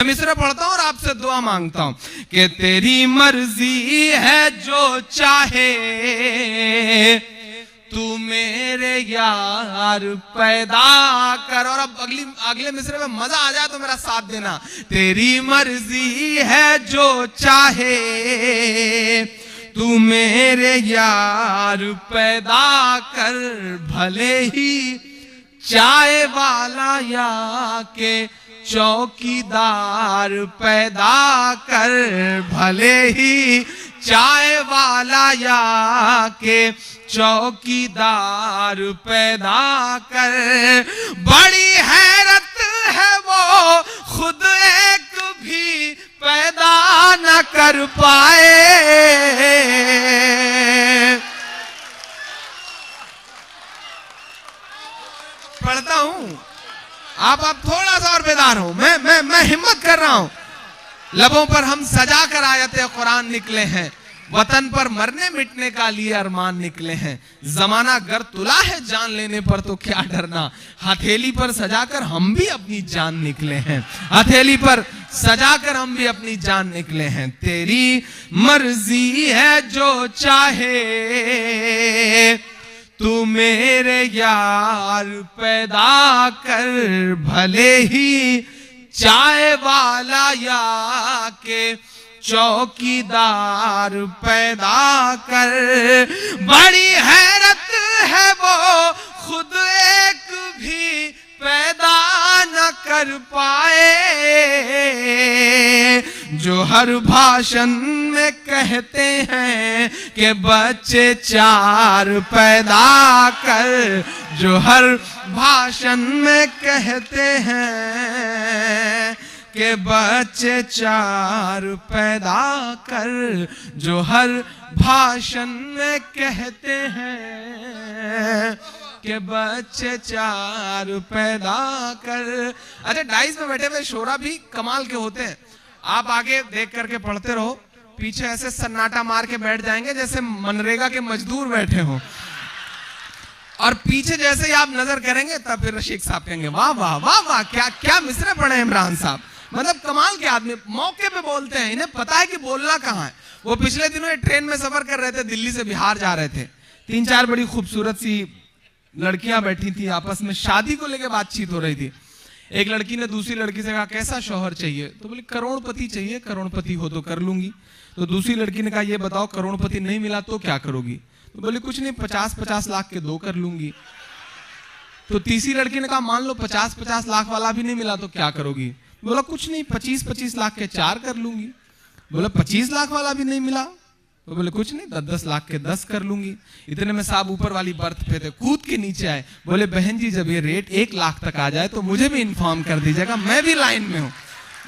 मिसरा पढ़ता हूं और आपसे दुआ मांगता हूं कि तेरी मर्जी है जो चाहे तू मेरे यार पैदा कर। और अब अगले मिसरे में मजा आ जाए तो मेरा साथ देना। तेरी मर्जी है जो चाहे तू मेरे यार पैदा कर, भले ही चाय वाला या के चौकीदार पैदा कर, भले ही चाय वाला या के चौकीदार पैदा कर। बड़ी हैरत है वो खुद एक भी पैदा न कर पाए। पढ़ता हूं, आप थोड़ा सा और बेदार हो। मैं हिम्मत कर रहा हूं। लबों पर हम सजा कर आयते कुरान निकले हैं, वतन पर मरने मिटने का लिए अरमान निकले हैं। जमाना गर तुला है जान लेने पर तो क्या डरना, हथेली पर सजाकर हम भी अपनी जान निकले हैं, हथेली पर सजाकर हम भी अपनी जान निकले हैं। तेरी मर्जी है जो चाहे तू मेरे यार पैदा कर, भले ही चाय वाला या के चौकीदार पैदा कर। बड़ी हैरत है वो खुद एक भी पैदा न कर पाए, जो हर भाषण में कहते हैं कि बच्चे चार पैदा कर, जो हर भाषण में कहते हैं कि बच्चे चार पैदा कर, जो हर भाषण में कहते हैं कि बच्चे चार पैदा कर। अच्छा, डाइस में बैठे हुए शोरा भी कमाल के होते हैं। आप आगे देख करके पढ़ते रहो, पीछे ऐसे सन्नाटा मार के बैठ जाएंगे जैसे मनरेगा के मजदूर बैठे हों, और पीछे जैसे ही आप नजर करेंगे तब फिर रशीक साहब कहेंगे वाह वाह वाह वाह, क्या क्या मिसरे पढ़े इमरान साहब। मतलब कमाल के आदमी, मौके पे बोलते हैं, इन्हें पता है कि बोलना कहाँ है। वो पिछले दिनों ट्रेन में सफर कर रहे थे, दिल्ली से बिहार जा रहे थे। 3-4 बड़ी खूबसूरत सी लड़कियां बैठी थी, आपस में शादी को लेकर बातचीत हो रही थी। एक लड़की ने दूसरी लड़की से कहा कैसा शौहर चाहिए, तो बोली करोड़पति चाहिए, करोड़पति हो तो कर लूंगी। तो दूसरी लड़की ने कहा ये बताओ करोड़पति नहीं मिला तो क्या करोगी, तो बोली कुछ नहीं, 50-50 लाख के 2 कर लूंगी। तो तीसरी लड़की ने कहा मान लो 50-50 लाख वाला भी नहीं मिला तो क्या करोगी, बोला कुछ नहीं, 25-25 लाख के 4 कर लूंगी। बोला 25 लाख वाला भी नहीं मिला, तो बोले कुछ नहीं, 10-10 लाख के 10 कर लूंगी। इतने में साहब ऊपर वाली बर्थ पे थे, कूद के नीचे आए, बोले बहन जी जब ये रेट 1 लाख तक आ जाए तो मुझे भी इन्फॉर्म कर दीजिएगा, मैं भी लाइन में हूँ।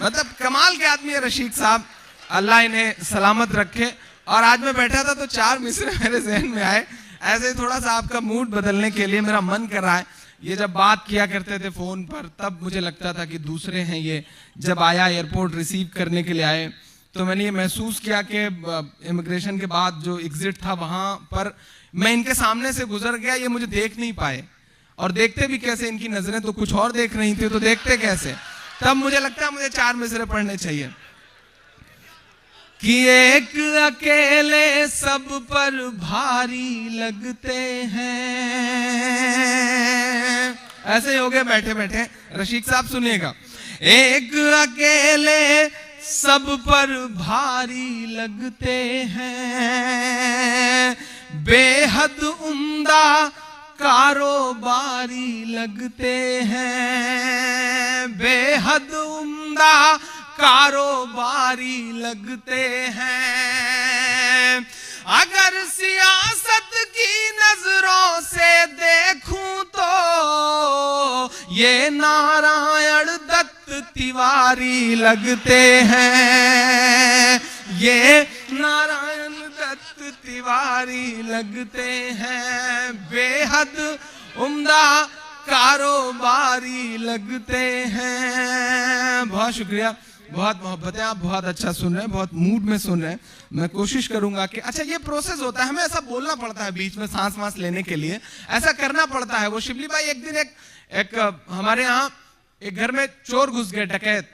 मतलब कमाल के आदमी है रशीक साहब, अल्लाह इन्हें सलामत रखे। और आज मैं बैठा था तो 4 मिसरे मेरे जहन में आए, ऐसे ही थोड़ा सा आपका मूड बदलने के लिए मेरा मन कर रहा है। ये जब बात किया करते थे फोन पर तब मुझे लगता था कि दूसरे हैं ये। जब आया एयरपोर्ट रिसीव करने के लिए आए तो मैंने ये महसूस किया कि इमिग्रेशन के बाद जो एग्जिट था वहां पर मैं इनके सामने से गुजर गया, ये मुझे देख नहीं पाए। और देखते भी कैसे, इनकी नजरें तो कुछ और देख रही थी, तो देखते कैसे। तब मुझे लगता है मुझे 4 मिसरे पढ़ने चाहिए कि एक अकेले सब पर भारी लगते हैं। ऐसे ही हो गए बैठे बैठे। रशीक साहब सुनिएगा, एक अकेले सब पर भारी लगते हैं, बेहद उम्दा कारोबारी लगते हैं, बेहद उम्दा कारोबारी लगते हैं। अगर सियासत की नजरों से देखूं तो ये नारायण दत्त तिवारी लगते हैं, ये नारायण दत्त तिवारी लगते हैं, बेहद उम्दा कारोबारी लगते हैं। बहुत शुक्रिया, बहुत मोहब्बत है, आप बहुत अच्छा सुन रहे हैं, बहुत मूड में सुन रहे हैं। मैं कोशिश करूंगा कि अच्छा ये प्रोसेस होता है, हमें ऐसा बोलना पड़ता है बीच में सांस वांस लेने के लिए, ऐसा करना पड़ता है। वो शिबली भाई एक दिन एक हमारे यहाँ एक घर में चोर घुस गए, डकैत।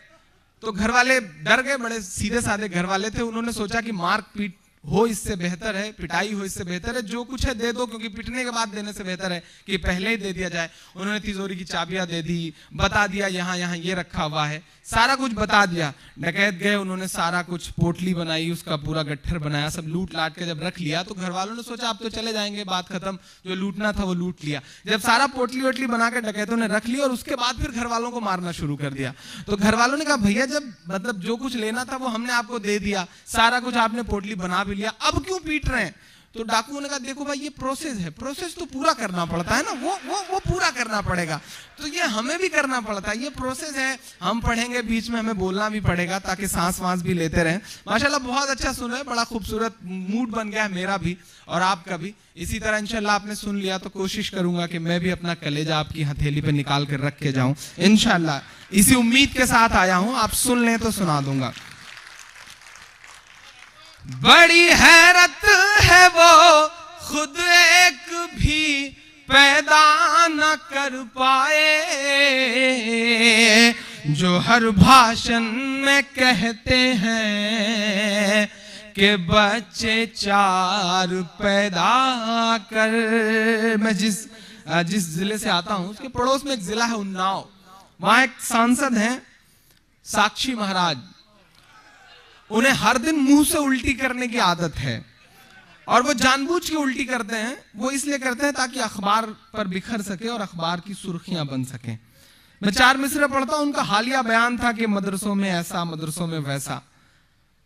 तो घर वाले डर गए, बड़े सीधे साधे घर वाले थे, उन्होंने सोचा कि मार पीट हो इससे बेहतर है, पिटाई हो इससे बेहतर है, जो कुछ है दे दो, क्योंकि पिटने के बाद देने से बेहतर है कि पहले ही दे दिया जाए। उन्होंने तिजोरी की चाबियां दे दी, बता दिया यहाँ यहाँ ये रखा हुआ है, सारा कुछ बता दिया। डकैत गए, उन्होंने सारा कुछ पोटली बनाई, उसका पूरा गट्ठर बनाया, सब लूट लाट के जब रख लिया तो घर वालों ने सोचा अब तो चले जाएंगे, बात खत्म, जो लूटना था वो लूट लिया। जब सारा पोटली वोटली बना के डकैतों ने रख लिया और उसके बाद फिर घर वालों को मारना शुरू कर दिया। तो घर वालों ने कहा भैया जब मतलब जो कुछ लेना था वो हमने आपको दे दिया, सारा कुछ आपने पोटली बना भी लिया, अब क्यों पीट रहे हैं? तो डाकुओं ने कहा देखो भाई ये प्रोसेस है, प्रोसेस तो पूरा करना पड़ता है ना, वो पूरा करना पड़ेगा, तो ये हमें भी करना पड़ता है, ये प्रोसेस है, हम पढ़ेंगे, बीच में हमें बोलना भी पड़ेगा ताकि सांस वांस भी लेते रहें। माशाल्लाह बहुत अच्छा सुन रहे हैं, बड़ा खूबसूरत मूड बन गया है मेरा भी और आपका भी। इसी तरह इंशाल्लाह आपने सुन लिया तो कोशिश करूंगा कि मैं भी अपना कलेजा आपकी हथेली पे निकाल कर रख के जाऊं इंशाल्लाह, इसी उम्मीद के साथ आया हूं, आप सुन लें तो सुना दूंगा। बड़ी हैरत है वो खुद एक भी पैदा न कर पाए, जो हर भाषण में कहते हैं कि बच्चे चार पैदा कर। मैं जिस जिले से आता हूं उसके पड़ोस में एक जिला है उन्नाव, वहां एक सांसद हैं साक्षी महाराज, उन्हें हर दिन मुंह से उल्टी करने की आदत है और वो जानबूझ के उल्टी करते हैं। वो इसलिए करते हैं ताकि अखबार पर बिखर सके और अखबार की सुर्खियां बन सके। मैं 4 मिसरे पढ़ता हूं, उनका हालिया बयान था कि मदरसों में ऐसा, मदरसों में वैसा।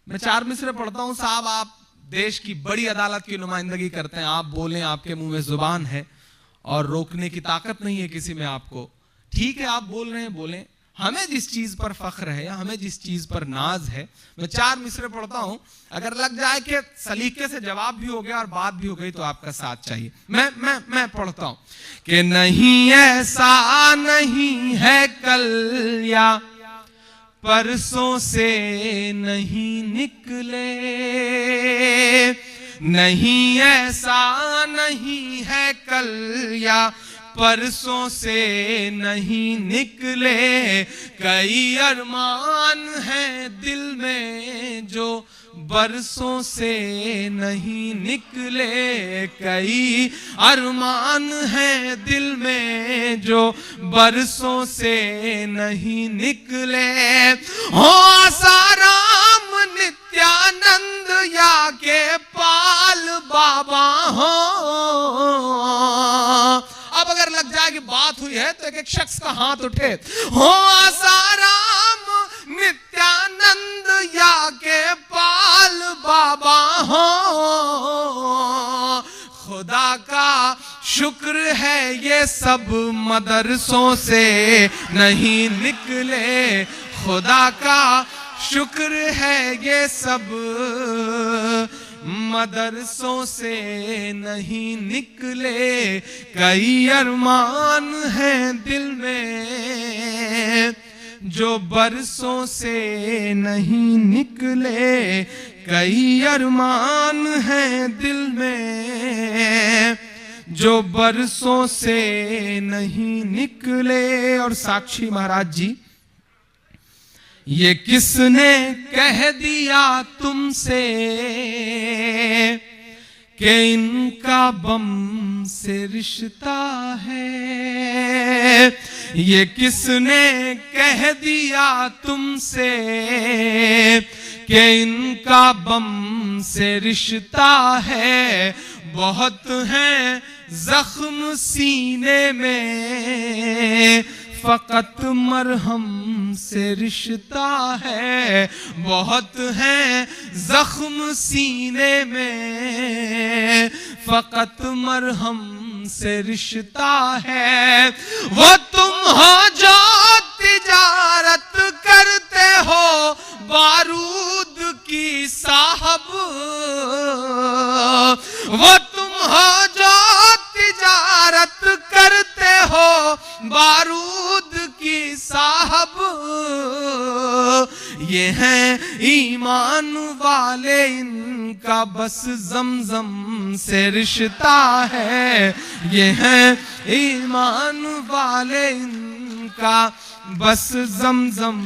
मैं 4 मिसरे पढ़ता हूं, साहब आप देश की बड़ी अदालत की नुमाइंदगी करते हैं, आप बोलें, आपके मुंह में जुबान है और रोकने की ताकत नहीं है किसी में आपको, ठीक है आप बोल रहे हैं बोलें, हमें जिस चीज पर फख्र है या हमें जिस चीज पर नाज है। मैं 4 मिसरे पढ़ता हूं, अगर लग जाए कि सलीके से जवाब भी हो गया और बात भी हो गई तो आपका साथ चाहिए। मैं पढ़ता हूं कि नहीं ऐसा नहीं है कल या परसों से नहीं निकले, नहीं ऐसा नहीं है कल या परसों से नहीं निकले, कई अरमान हैं दिल में जो बरसों से नहीं निकले, कई अरमान हैं दिल में जो बरसों से नहीं निकले। हो आसाराम नित्यानंद या के पाल बाबा हो, अब अगर लग जाए कि बात हुई है तो एक शख्स का हाथ उठे। हो आसाराम नित्यानंद या के पाल बाबा हो, खुदा का शुक्र है ये सब मदरसों से नहीं निकले, खुदा का शुक्र है ये सब मदरसों से नहीं निकले, कई अरमान हैं दिल में जो बरसों से नहीं निकले, कई अरमान हैं दिल में जो बरसों से नहीं निकले। और साक्षी महाराज जी, ये किसने कह दिया तुमसे कि इनका बम से रिश्ता है, ये किसने कह दिया तुमसे कि इनका बम से रिश्ता है, बहुत हैं जख्म सीने में फकत मरहम से रिश्ता है, बहुत हैं जख्म सीने में फकत मरहम से रिश्ता है। वो तुम हो जो तिजारत करते हो बारूद की साहब, वो तुम हो जो तिजारत करते हो बारूद की साहब, ये हैं ईमान वाले इनका बस ज़मज़म से रिश्ता है, ये हैं ईमान वाले इनका बस ज़मज़म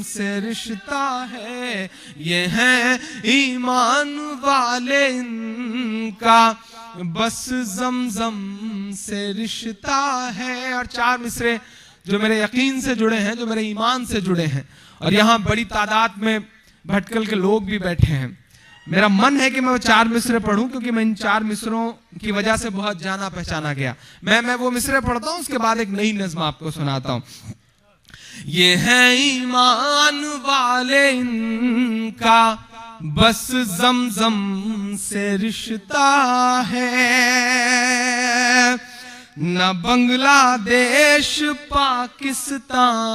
से रिश्ता है, ये है ईमान वाले इनका बस ज़मज़म से रिश्ता है। और 4 मिसरे जो मेरे यकीन से जुड़े हैं, जो मेरे ईमान से जुड़े हैं, और यहाँ बड़ी तादाद में भटकल के लोग भी बैठे हैं। मेरा मन है कि मैं वो 4 मिसरे पढ़ूं, क्योंकि मैं इन 4 मिसरों की वजह से बहुत जाना पहचाना गया। मैं वो मिसरे पढ़ता हूं, उसके बाद एक नई नज़्म आपको सुनाता हूं। ये है ईमान वाले इनका बस ज़मज़म से रिश्ता है, न बांग्लादेश पाकिस्तान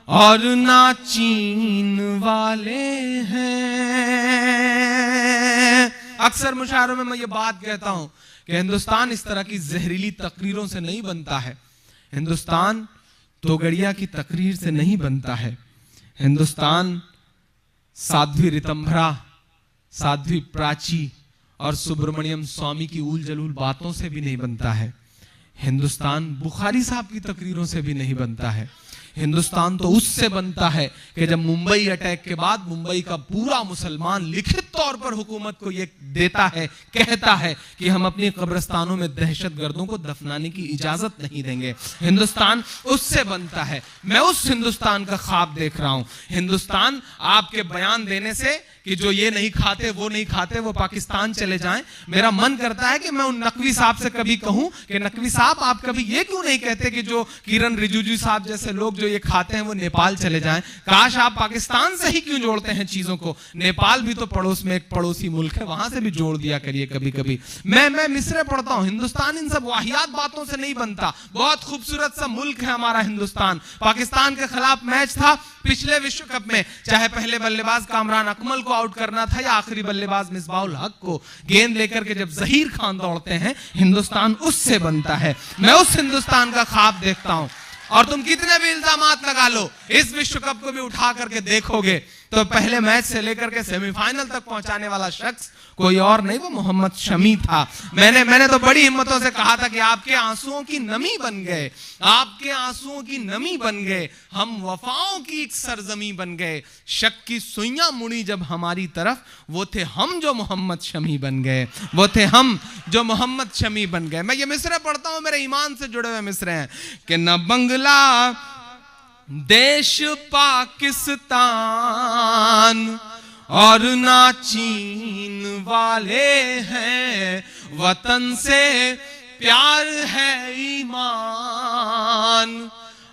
और ना चीन वाले हैं। अक्सर मुशायरों में मैं ये बात कहता हूं कि हिंदुस्तान इस तरह की जहरीली तकरीरों से नहीं बनता है। हिंदुस्तान तोगड़िया की तकरीर से नहीं बनता है। हिंदुस्तान साध्वी रितंभरा, साध्वी प्राची और सुब्रमण्यम स्वामी की ऊल जलूल बातों से भी नहीं बनता है। हिंदुस्तान बुखारी साहब की तकरीरों से भी नहीं बनता है। हिंदुस्तान तो उससे बनता है कि जब मुंबई अटैक के बाद मुंबई का पूरा मुसलमान लिखित तौर पर हुकूमत को यह देता है, कहता है कि हम अपनी कब्रिस्तानों में दहशतगर्दों को दफनाने की इजाजत नहीं देंगे। हिंदुस्तान उससे बनता है। मैं उस हिंदुस्तान का ख्वाब देख रहा हूं। हिंदुस्तान आपके बयान देने से कि जो ये नहीं खाते वो नहीं खाते, वो पाकिस्तान चले जाएं, मेरा मन करता है कि मैं उन नकवी साहब से कभी कहूं कि नकवी साहब आप कभी ये क्यों नहीं कहते कि जो किरण रिजिजू साहब जैसे लोग जो ये खाते हैं वो नेपाल चले जाएं। काश आप पाकिस्तान से ही क्यों जोड़ते हैं चीजों को। नेपाल भी तो पड़ोस में एक पड़ोसी मुल्क है, वहां से भी जोड़ दिया करिए कभी कभी। मैं मिसरे पढ़ता हूं। हिंदुस्तान इन सब वाहियात बातों से नहीं बनता। बहुत खूबसूरत सा मुल्क है हमारा हिंदुस्तान। पाकिस्तान के खिलाफ मैच था पिछले विश्व कप में, चाहे पहले बल्लेबाज कामरान अकमल को आउट करना था या आखिरी बल्लेबाज मिसबाहुल हक को, गेंद लेकर के जब जहीर खान दौड़ते हैं, हिंदुस्तान उससे बनता है। मैं उस हिंदुस्तान का ख्वाब देखता हूं। और तुम कितने भी इल्जामात लगा लो, इस विश्व कप को भी उठा करके देखोगे तो पहले मैच से लेकर के सेमीफाइनल तक पहुंचाने वाला शख्स कोई और नहीं, वो मोहम्मद शमी था। मैंने तो बड़ी हिम्मतों से कहा था कि आपके आंसुओं की नमी बन गए, आपके आंसुओं की नमी बन गए, हम वफाओं की एक सरजमी बन गए। शक की सुइयां मुड़ी जब हमारी तरफ, वो थे हम जो मोहम्मद शमी बन गए, वो थे हम जो मोहम्मद शमी बन गए। मैं ये मिसरे पढ़ता हूं, मेरे ईमान से जुड़े हुए मिसरे हैं कि न बंगला देश पाकिस्तान और ना चीन वाले हैं, वतन से प्यार है ईमान,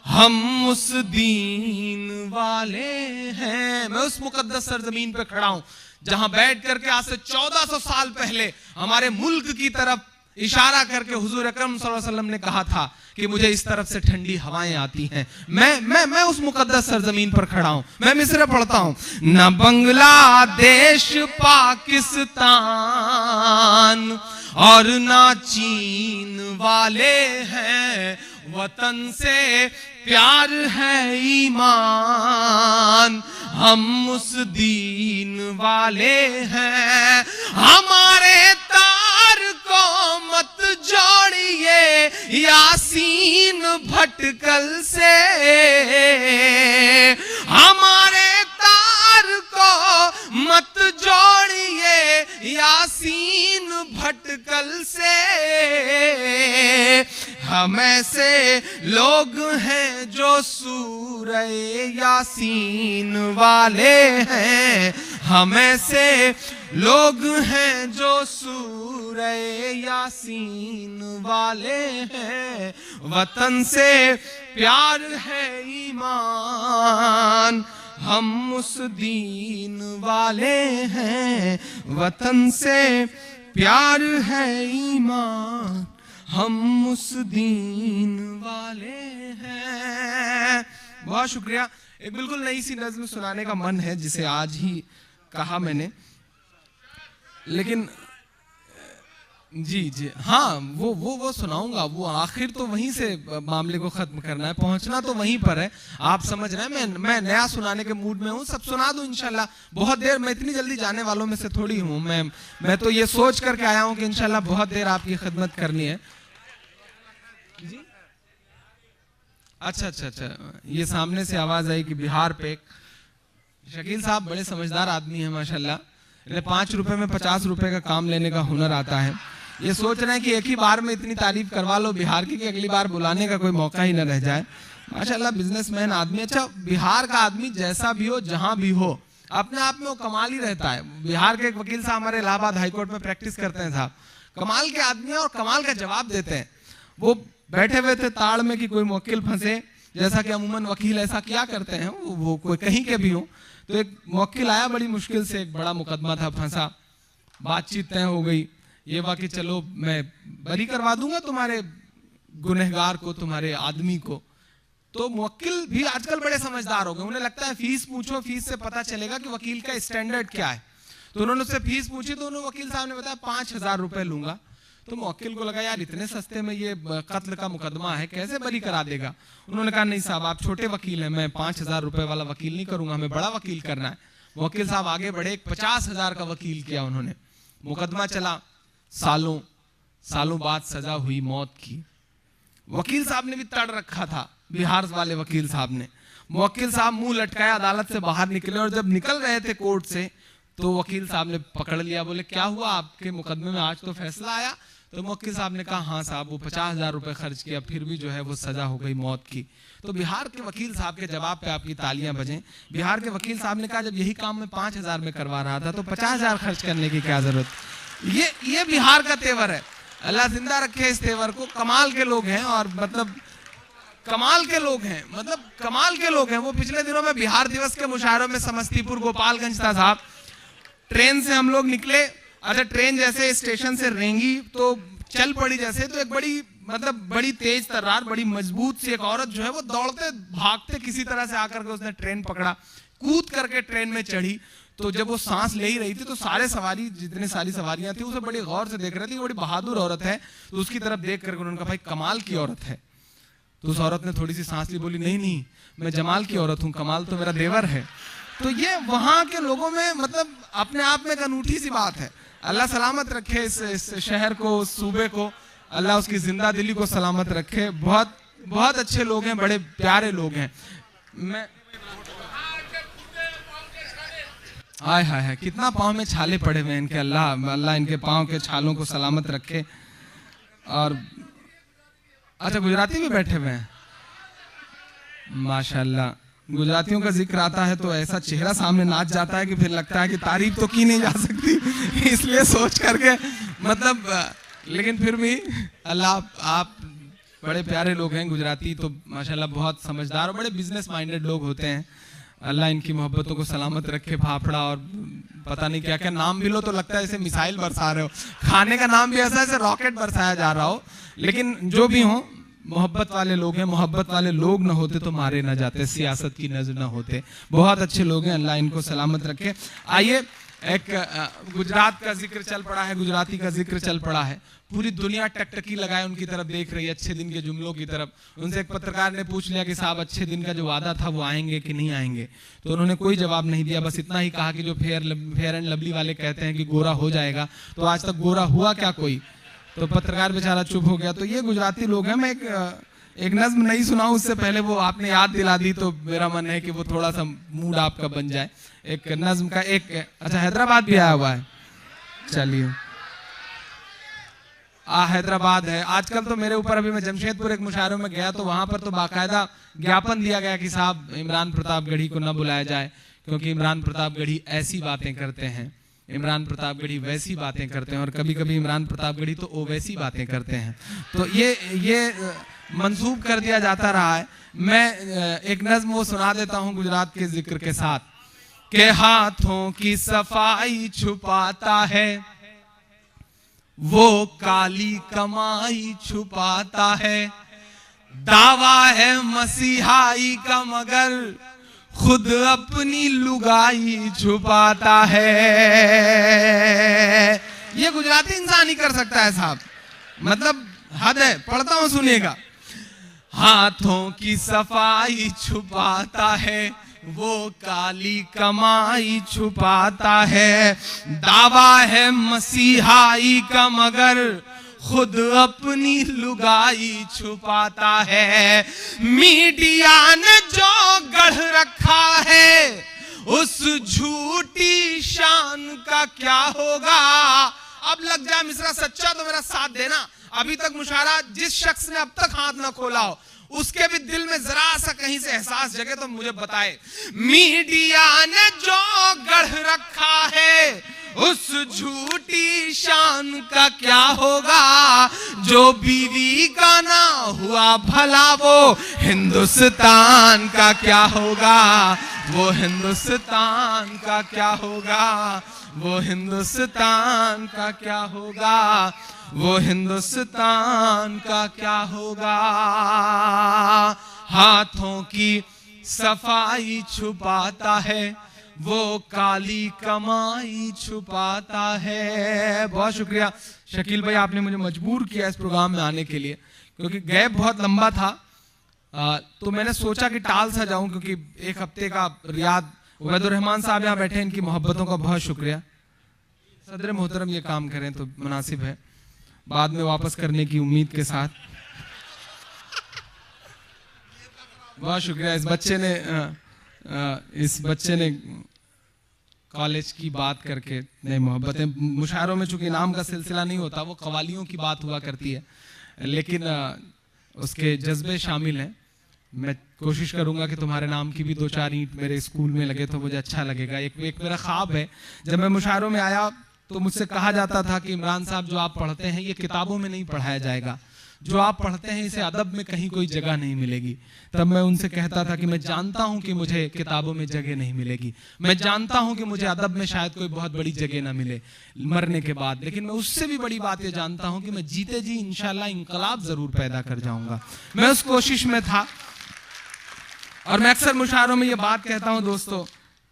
हम उस दीन वाले हैं। मैं उस मुकद्दस सरजमीन पे खड़ा हूं जहां बैठ करके आज से 1400 साल पहले हमारे मुल्क की तरफ इशारा करके हुजूर अकरम सल्लल्लाहु अलैहि वसल्लम ने कहा था कि मुझे इस तरफ से ठंडी हवाएं आती हैं। मैं उस मुकद्दस सरजमीन पर खड़ा हूं। मैं मिसरे पढ़ता हूं। न बांग्लादेश पाकिस्तान और ना चीन वाले हैं, वतन से प्यार है ईमान, हम उस दीन वाले हैं। हमारे तार को मत जोड़िए यासीन भटकल से, हमारे तार को मत जोड़िए यासीन भटकल से। हम ऐसे लोग हैं जो सूरह यासीन वाले हैं, हम ऐसे लोग हैं जो सूरह यासीन वाले हैं, वतन से प्यार है ईमान, हम उस दीन वाले हैं, वतन से प्यार है ईमान, हम उस दीन वाले हैं। बहुत शुक्रिया। एक बिल्कुल नई सी नज़्म सुनाने का मन है जिसे आज ही कहा मैंने, लेकिन जी हाँ वो सुनाऊंगा। वो आखिर तो वहीं से मामले को खत्म करना है, पहुंचना तो वहीं पर है। आप समझ रहे हैं मैं नया सुनाने के मूड में हूँ। सब सुना दूं इंशाल्लाह। बहुत देर, मैं इतनी जल्दी जाने वालों में से थोड़ी हूँ। मैं तो ये सोच करके आया हूँ कि इंशाल्लाह बहुत देर आपकी खिदमत करनी है। जी अच्छा, ये सामने से आवाज आई कि बिहार पे शकील साहब बड़े समझदार आदमी है माशाल्लाह, इन्हें 5 रुपए में 50 रुपए का काम लेने का हुनर आता है। ये सोच रहे हैं कि एक ही बार में इतनी तारीफ करवा लो बिहार की कि अगली बार बुलाने का कोई मौका ही न रह जाए। माशाल्लाह बिजनेसमैन आदमी। अच्छा, बिहार का आदमी जैसा भी हो, जहां भी हो, अपने आप में वो कमाल ही रहता है। बिहार के एक वकील साहब हमारे इलाहाबाद हाईकोर्ट में प्रैक्टिस करते हैं साहब, कमाल के आदमी है और कमाल का जवाब देते हैं। वो बैठे हुए थे ताड़ में कि कोई मुवक्किल फंसे, जैसा कि अमूमन वकील ऐसा क्या करते हैं, वो कोई कहीं के भी हो। तो एक मुवक्किल आया, बड़ी मुश्किल से, एक बड़ा मुकदमा था, फंसा, बातचीत तय हो गई, ये बाकी चलो मैं बरी करवा दूंगा तुम्हारे गुनहगार को, तुम्हारे आदमी को। तो मुवक्किल भी आजकल बड़े समझदार हो गए, उन्हें लगता है फीस पूछो, फीस से पता चलेगा कि वकील का स्टैंडर्ड क्या है। तो उन्होंने उससे फीस पूछी, तो उन्होंने वकील साहब ने बताया 5,000 रुपए लूंगा। तो मुवक्किल को लगा यार इतने सस्ते में ये कत्ल का मुकदमा है, कैसे बरी करा देगा। उन्होंने कहा नहीं साहब, आप छोटे वकील हैं, मैं 5,000 रुपए वाला वकील नहीं करूंगा, हमें बड़ा वकील करना है। मुवक्किल साहब आगे बढ़े, 50,000 का वकील किया उन्होंने। मुकदमा चला, सालों बाद सजा हुई मौत की। वकील साहब ने भी तड़ रखा था, बिहार वाले वकील साहब ने। मुवक्किल साहब मुंह लटकाया, अदालत से बाहर निकले, और जब निकल रहे थे कोर्ट से तो वकील साहब ने पकड़ लिया, बोले क्या हुआ आपके मुकदमे में, आज तो फैसला आया। तो मुवक्किल साहब ने कहा हाँ साहब, वो 50,000 रुपए खर्च किया, फिर भी जो है वो सजा हो गई मौत की। तो बिहार के वकील साहब के जवाब पे आपकी तालियां बजें। बिहार के वकील साहब ने कहा जब यही काम मैं 5,000 में करवा रहा था तो 50,000 खर्च करने की क्या जरूरत। ये बिहार का तेवर है, अल्लाह जिंदा रखे इस तेवर को। कमाल के लोग हैं, और मतलब कमाल के लोग हैं, मतलब कमाल के लोग हैं। वो पिछले दिनों में बिहार दिवस के मुशायरों में समस्तीपुर गोपालगंज था साहब, ट्रेन से हम लोग निकले। अच्छा, ट्रेन जैसे स्टेशन से रेंगी तो चल पड़ी जैसे, तो एक बड़ी तेज तर्रार, बड़ी मजबूत सी एक औरत जो है वो दौड़ते भागते किसी तरह से आकर के उसने ट्रेन पकड़ा, कूद करके ट्रेन में चढ़ी। तो जब वो सांस ले ही रही थी तो सारे सवारी, जितने सारी सवारियां थी, उसे बड़ी गौर से देख रही थी। बड़ी बहादुर औरत है, तो उसकी तरफ देख करके उन्होंने कहा भाई कमाल की औरत है। तो उस औरत ने थोड़ी सी सांस ली, बोली नहीं, मैं जमाल की औरत हूँ, कमाल तो मेरा देवर है। तो ये वहां के लोगों में मतलब अपने आप में एक अनूठी सी बात है। अल्लाह सलामत रखे इस शहर को, उस सूबे को, अल्लाह उसकी जिंदा दिली को सलामत रखे। बहुत बहुत अच्छे लोग हैं, बड़े प्यारे लोग हैं। मैं हाय हाय हाय, कितना पाँव में छाले पड़े हुए हैं इनके, अल्लाह इनके पाँव के छालों को सलामत रखे। और अच्छा, गुजराती भी बैठे हुए हैं माशाल्लाह। गुजरातियों का जिक्र आता है तो ऐसा चेहरा सामने नाच जाता है कि फिर लगता है कि तारीफ तो की नहीं जा सकती, इसलिए सोच करके मतलब, लेकिन फिर भी अल्लाह, आप बड़े प्यारे लोग हैं गुजराती तो माशाल्लाह, बहुत समझदार और बड़े बिजनेस माइंडेड लोग होते हैं। अल्लाह इनकी मोहब्बतों को सलामत रखे। फाफड़ा और पता नहीं क्या क्या नाम भी लो तो लगता है जैसे मिसाइल बरसा रहे हो, खाने का नाम भी ऐसा है जैसे रॉकेट बरसाया जा रहा हो। लेकिन जो भी हो, मोहब्बत वाले लोग हैं, मोहब्बत वाले लोग न होते तो मारे न जाते, सियासत की नजर न होते। बहुत अच्छे लोग हैं, अल्लाह इनको सलामत रखे। आइए, एक गुजरात का जिक्र चल पड़ा है, गुजराती का जिक्र चल पड़ा है, पूरी दुनिया टकटकी लगाए उनकी तरफ देख रही है, अच्छे दिन के जुमलों की तरफ। उनसे एक पत्रकार ने पूछ लिया कि साहब अच्छे दिन का जो वादा था वो आएंगे कि नहीं आएंगे। तो उन्होंने कोई जवाब नहीं दिया, बस इतना ही कहा कि जो फेयर एंड लवली वाले कहते हैं कि गोरा हो जाएगा, तो आज तक गोरा हुआ क्या कोई। तो पत्रकार बेचारा चुप हो गया। तो ये गुजराती लोग हैं। मैं एक नज्म नहीं सुनाऊं उससे पहले वो आपने याद दिला दी, तो मेरा मन है कि वो थोड़ा सा मूड आपका बन जाए। एक नज्म का एक, अच्छा हैदराबाद भी आया हुआ है, चलिए हैदराबाद है आजकल। तो मेरे ऊपर, अभी मैं जमशेदपुर एक मुशायरे में गया तो वहां पर तो बाकायदा ज्ञापन दिया गया कि साहब इमरान प्रतापगढ़ी को न बुलाया जाए, क्योंकि इमरान प्रतापगढ़ी ऐसी बातें करते हैं, इमरान प्रतापगढ़ी वैसी बातें करते हैं, और कभी कभी इमरान प्रतापगढ़ी तो ओ वैसी बातें करते हैं। तो ये मंसूब कर दिया जाता रहा है। मैं एक नज्म वो सुना देता हूँ गुजरात के जिक्र के साथ, के हाथों की सफाई छुपाता है, वो काली कमाई छुपाता है, दावा है मसीहाई का मगर खुद अपनी लुगाई छुपाता है। ये गुजराती इंसान ही कर सकता है साहब, मतलब हद है। पढ़ता हूं, सुनिएगा। हाथों की सफाई छुपाता है, वो काली कमाई छुपाता है, दावा है मसीहाई का मगर खुद अपनी लुगाई छुपाता है। मीडिया ने जो गढ़ रखा है उस झूठी शान का क्या होगा। अब लग जाए मिश्रा सच्चा तो मेरा साथ देना। अभी तक मुशायरा जिस शख्स ने अब तक हाथ ना खोला हो उसके भी दिल में जरा सा कहीं से एहसास जगे तो मुझे बताए। मीडिया ने जो गढ़ रखा है उस झूठी शान का क्या होगा। जो बीवी का ना हुआ भला वो हिंदुस्तान का क्या होगा। वो हिंदुस्तान का क्या होगा। वो हिंदुस्तान का क्या होगा। वो हिंदुस्तान का क्या होगा। हाथों की सफाई छुपाता है वो काली कमाई छुपाता है। बहुत शुक्रिया शकील भाई, आपने मुझे मजबूर किया इस प्रोग्राम में आने के लिए, क्योंकि गैप बहुत लंबा था। तो मैंने सोचा कि टाल सा जाऊं, क्योंकि एक हफ्ते का रियाद। उबैदुर रहमान साहब यहाँ बैठे, इनकी मोहब्बतों का बहुत शुक्रिया। सदर मोहतरम ये काम करें तो मुनासिब है, बाद में वापस करने की उम्मीद के साथ। बहुत शुक्रिया। इस बच्चे ने कॉलेज की बात करके नई मोहब्बतें। मुशायरों में चूंकि नाम का सिलसिला नहीं होता, वो कवालियों की बात हुआ करती है, लेकिन उसके जज्बे शामिल हैं। मैं कोशिश करूंगा कि तुम्हारे नाम की भी 2-4 ईंट मेरे स्कूल में लगे तो मुझे अच्छा लगेगा। एक मेरा ख्वाब है। जब मैं मुशायरों में आया तो मुझसे कहा जाता था कि इमरान साहब जो आप पढ़ते हैं ये किताबों में नहीं पढ़ाया जाएगा, जो आप पढ़ते हैं इसे अदब में कहीं कोई जगह नहीं मिलेगी। तब मैं उनसे कहता था कि मैं जानता हूं कि मुझे किताबों में जगह नहीं मिलेगी, मैं जानता हूं कि मुझे अदब में शायद कोई बहुत बड़ी जगह ना मिले मरने के बाद, लेकिन मैं उससे भी बड़ी बात ये जानता हूं कि मैं जीते जी इंशाल्लाह इंकलाब जरूर पैदा कर जाऊंगा। मैं उस कोशिश में था। और मैं अक्सर मुशायरों में ये बात कहता हूं दोस्तों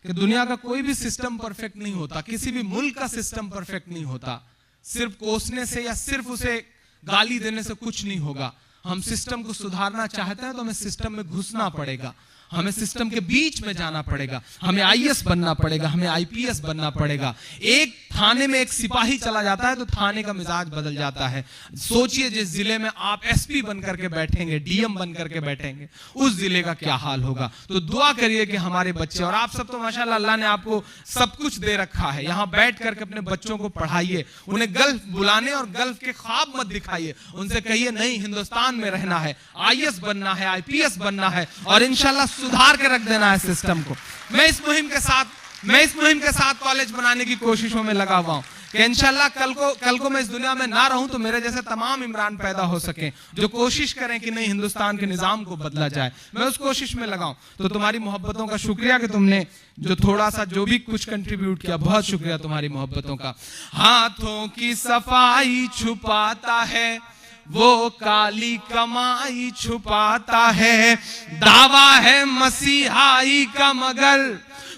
कि दुनिया का कोई भी सिस्टम परफेक्ट नहीं होता, किसी भी मुल्क का सिस्टम परफेक्ट नहीं होता। सिर्फ कोसने से या सिर्फ उसे गाली देने से कुछ नहीं होगा। हम सिस्टम को सुधारना चाहते हैं तो हमें सिस्टम में घुसना पड़ेगा, हमें सिस्टम के बीच में जाना पड़ेगा, हमें आईएएस बनना पड़ेगा, हमें आईपीएस बनना पड़ेगा। एक थाने में एक सिपाही चला जाता है तो थाने का मिजाज बदल जाता है। सोचिए जिस जिले में आप एसपी बन करके बैठेंगे, डीएम बन करके बैठेंगे, उस जिले का क्या हाल होगा। तो दुआ करिए कि हमारे बच्चे, और आप सब तो माशाल्लाह अल्लाह ने आपको सब कुछ दे रखा है, यहाँ बैठ करके अपने बच्चों को पढ़ाइए, उन्हें गल्फ बुलाने और गल्फ के ख्वाब मत दिखाइए। उनसे कहिए नहीं, हिंदुस्तान में रहना है, आईएएस बनना है, आईपीएस बनना है, और इंशाल्लाह सुधार के रख देना है सिस्टम को। मैं इस मुहिम के साथ कॉलेज बनाने की कोशिशों में लगा हुआ हूं कि इंशाल्लाह कल को मैं इस दुनिया में ना रहूं तो मेरे जैसे तमाम इमरान पैदा हो सके जो कोशिश करें कि नहीं हिंदुस्तान के निजाम को बदला जाए। मैं उस कोशिश में लगाऊं। तो तुम्हारी मोहब्बतों का शुक्रिया कि तुमने जो थोड़ा सा जो भी कुछ कंट्रीब्यूट किया, बहुत शुक्रिया तुम्हारी मोहब्बतों का। हाथों की सफाई छुपाता है वो काली कमाई छुपाता है। दावा है मसीहाई का मगर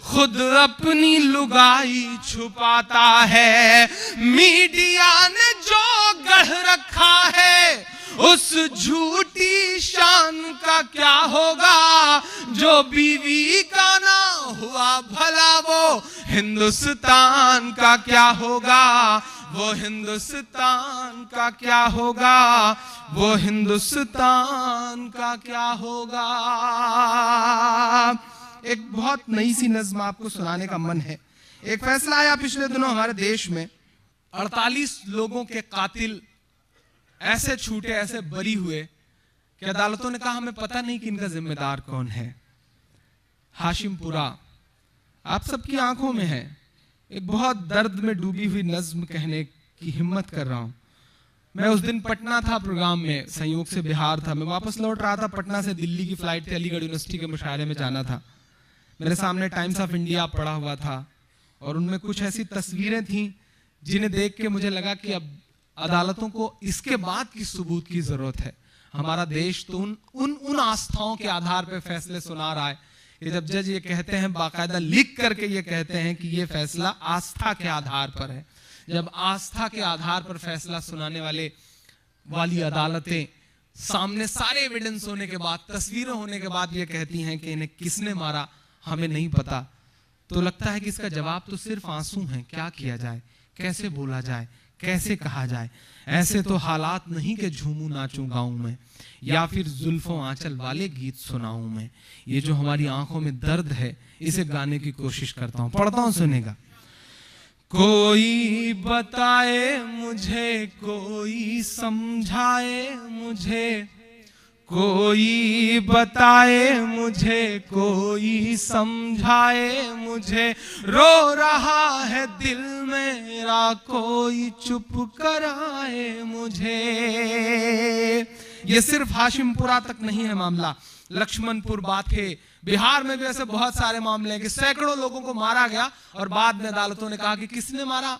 खुद अपनी लुगाई छुपाता है। मीडिया ने जो गढ़ रखा है उस झूठी शान का क्या होगा। जो बीवी का ना हुआ भला वो हिंदुस्तान का क्या होगा। वो हिंदुस्तान का क्या होगा। वो हिंदुस्तान का क्या होगा। एक बहुत नई सी नज्म आपको सुनाने का मन है। एक फैसला आया पिछले दिनों हमारे देश में, 48 लोगों के कातिल ऐसे छूटे, ऐसे बरी हुए कि अदालतों ने कहा हमें पता नहीं कि इनका जिम्मेदार कौन है। हाशिमपुरा आप सबकी आंखों में है। एक बहुत दर्द में डूबी हुई नज्म कहने की हिम्मत कर रहा हूं। मैं उस दिन पटना था प्रोग्राम में, संयोग से बिहार था। मैं वापस लौट रहा था, पटना से दिल्ली की फ्लाइट थी, अलीगढ़ यूनिवर्सिटी के मुशायरे में जाना था। मेरे सामने टाइम्स ऑफ इंडिया पड़ा हुआ था और उनमें कुछ ऐसी तस्वीरें थीं जिन्हें देख के मुझे लगा कि अब अदालतों को इसके बाद की सबूत की जरूरत है। हमारा देश तो उन आस्थाओं के आधार पर फैसले सुना रहा है कि जब जज ये कहते हैं, बाकायदा लिख करके ये कहते हैं कि ये फैसला आस्था के आधार पर है। जब आस्था के आधार पर फैसला सुनाने वाली अदालतें सामने सारे एविडेंस होने के बाद, तस्वीरें होने के बाद ये कहती हैं कि इन्हें किसने मारा हमें नहीं पता, तो लगता है कि इसका जवाब तो सिर्फ आंसू है। क्या किया जाए, कैसे बोला जाए, कैसे कहा जाए, ऐसे तो हालात नहीं कि झूमूं नाचूं गाऊं मैं, या फिर जुल्फों आंचल वाले गीत सुनाऊं मैं। ये जो हमारी आंखों में दर्द है, इसे गाने की कोशिश करता हूं, पढ़ता हूं, सुनेगा। कोई बताए मुझे, कोई समझाए मुझे, कोई बताए मुझे, कोई समझाए मुझे, रो रहा है दिल मेरा, कोई चुप कराए मुझे। ये सिर्फ हाशिमपुरा तक नहीं है मामला, लक्ष्मणपुर, बाथे, बिहार में भी ऐसे बहुत सारे मामले हैं कि सैकड़ों लोगों को मारा गया और बाद में अदालतों ने कहा कि किसने मारा,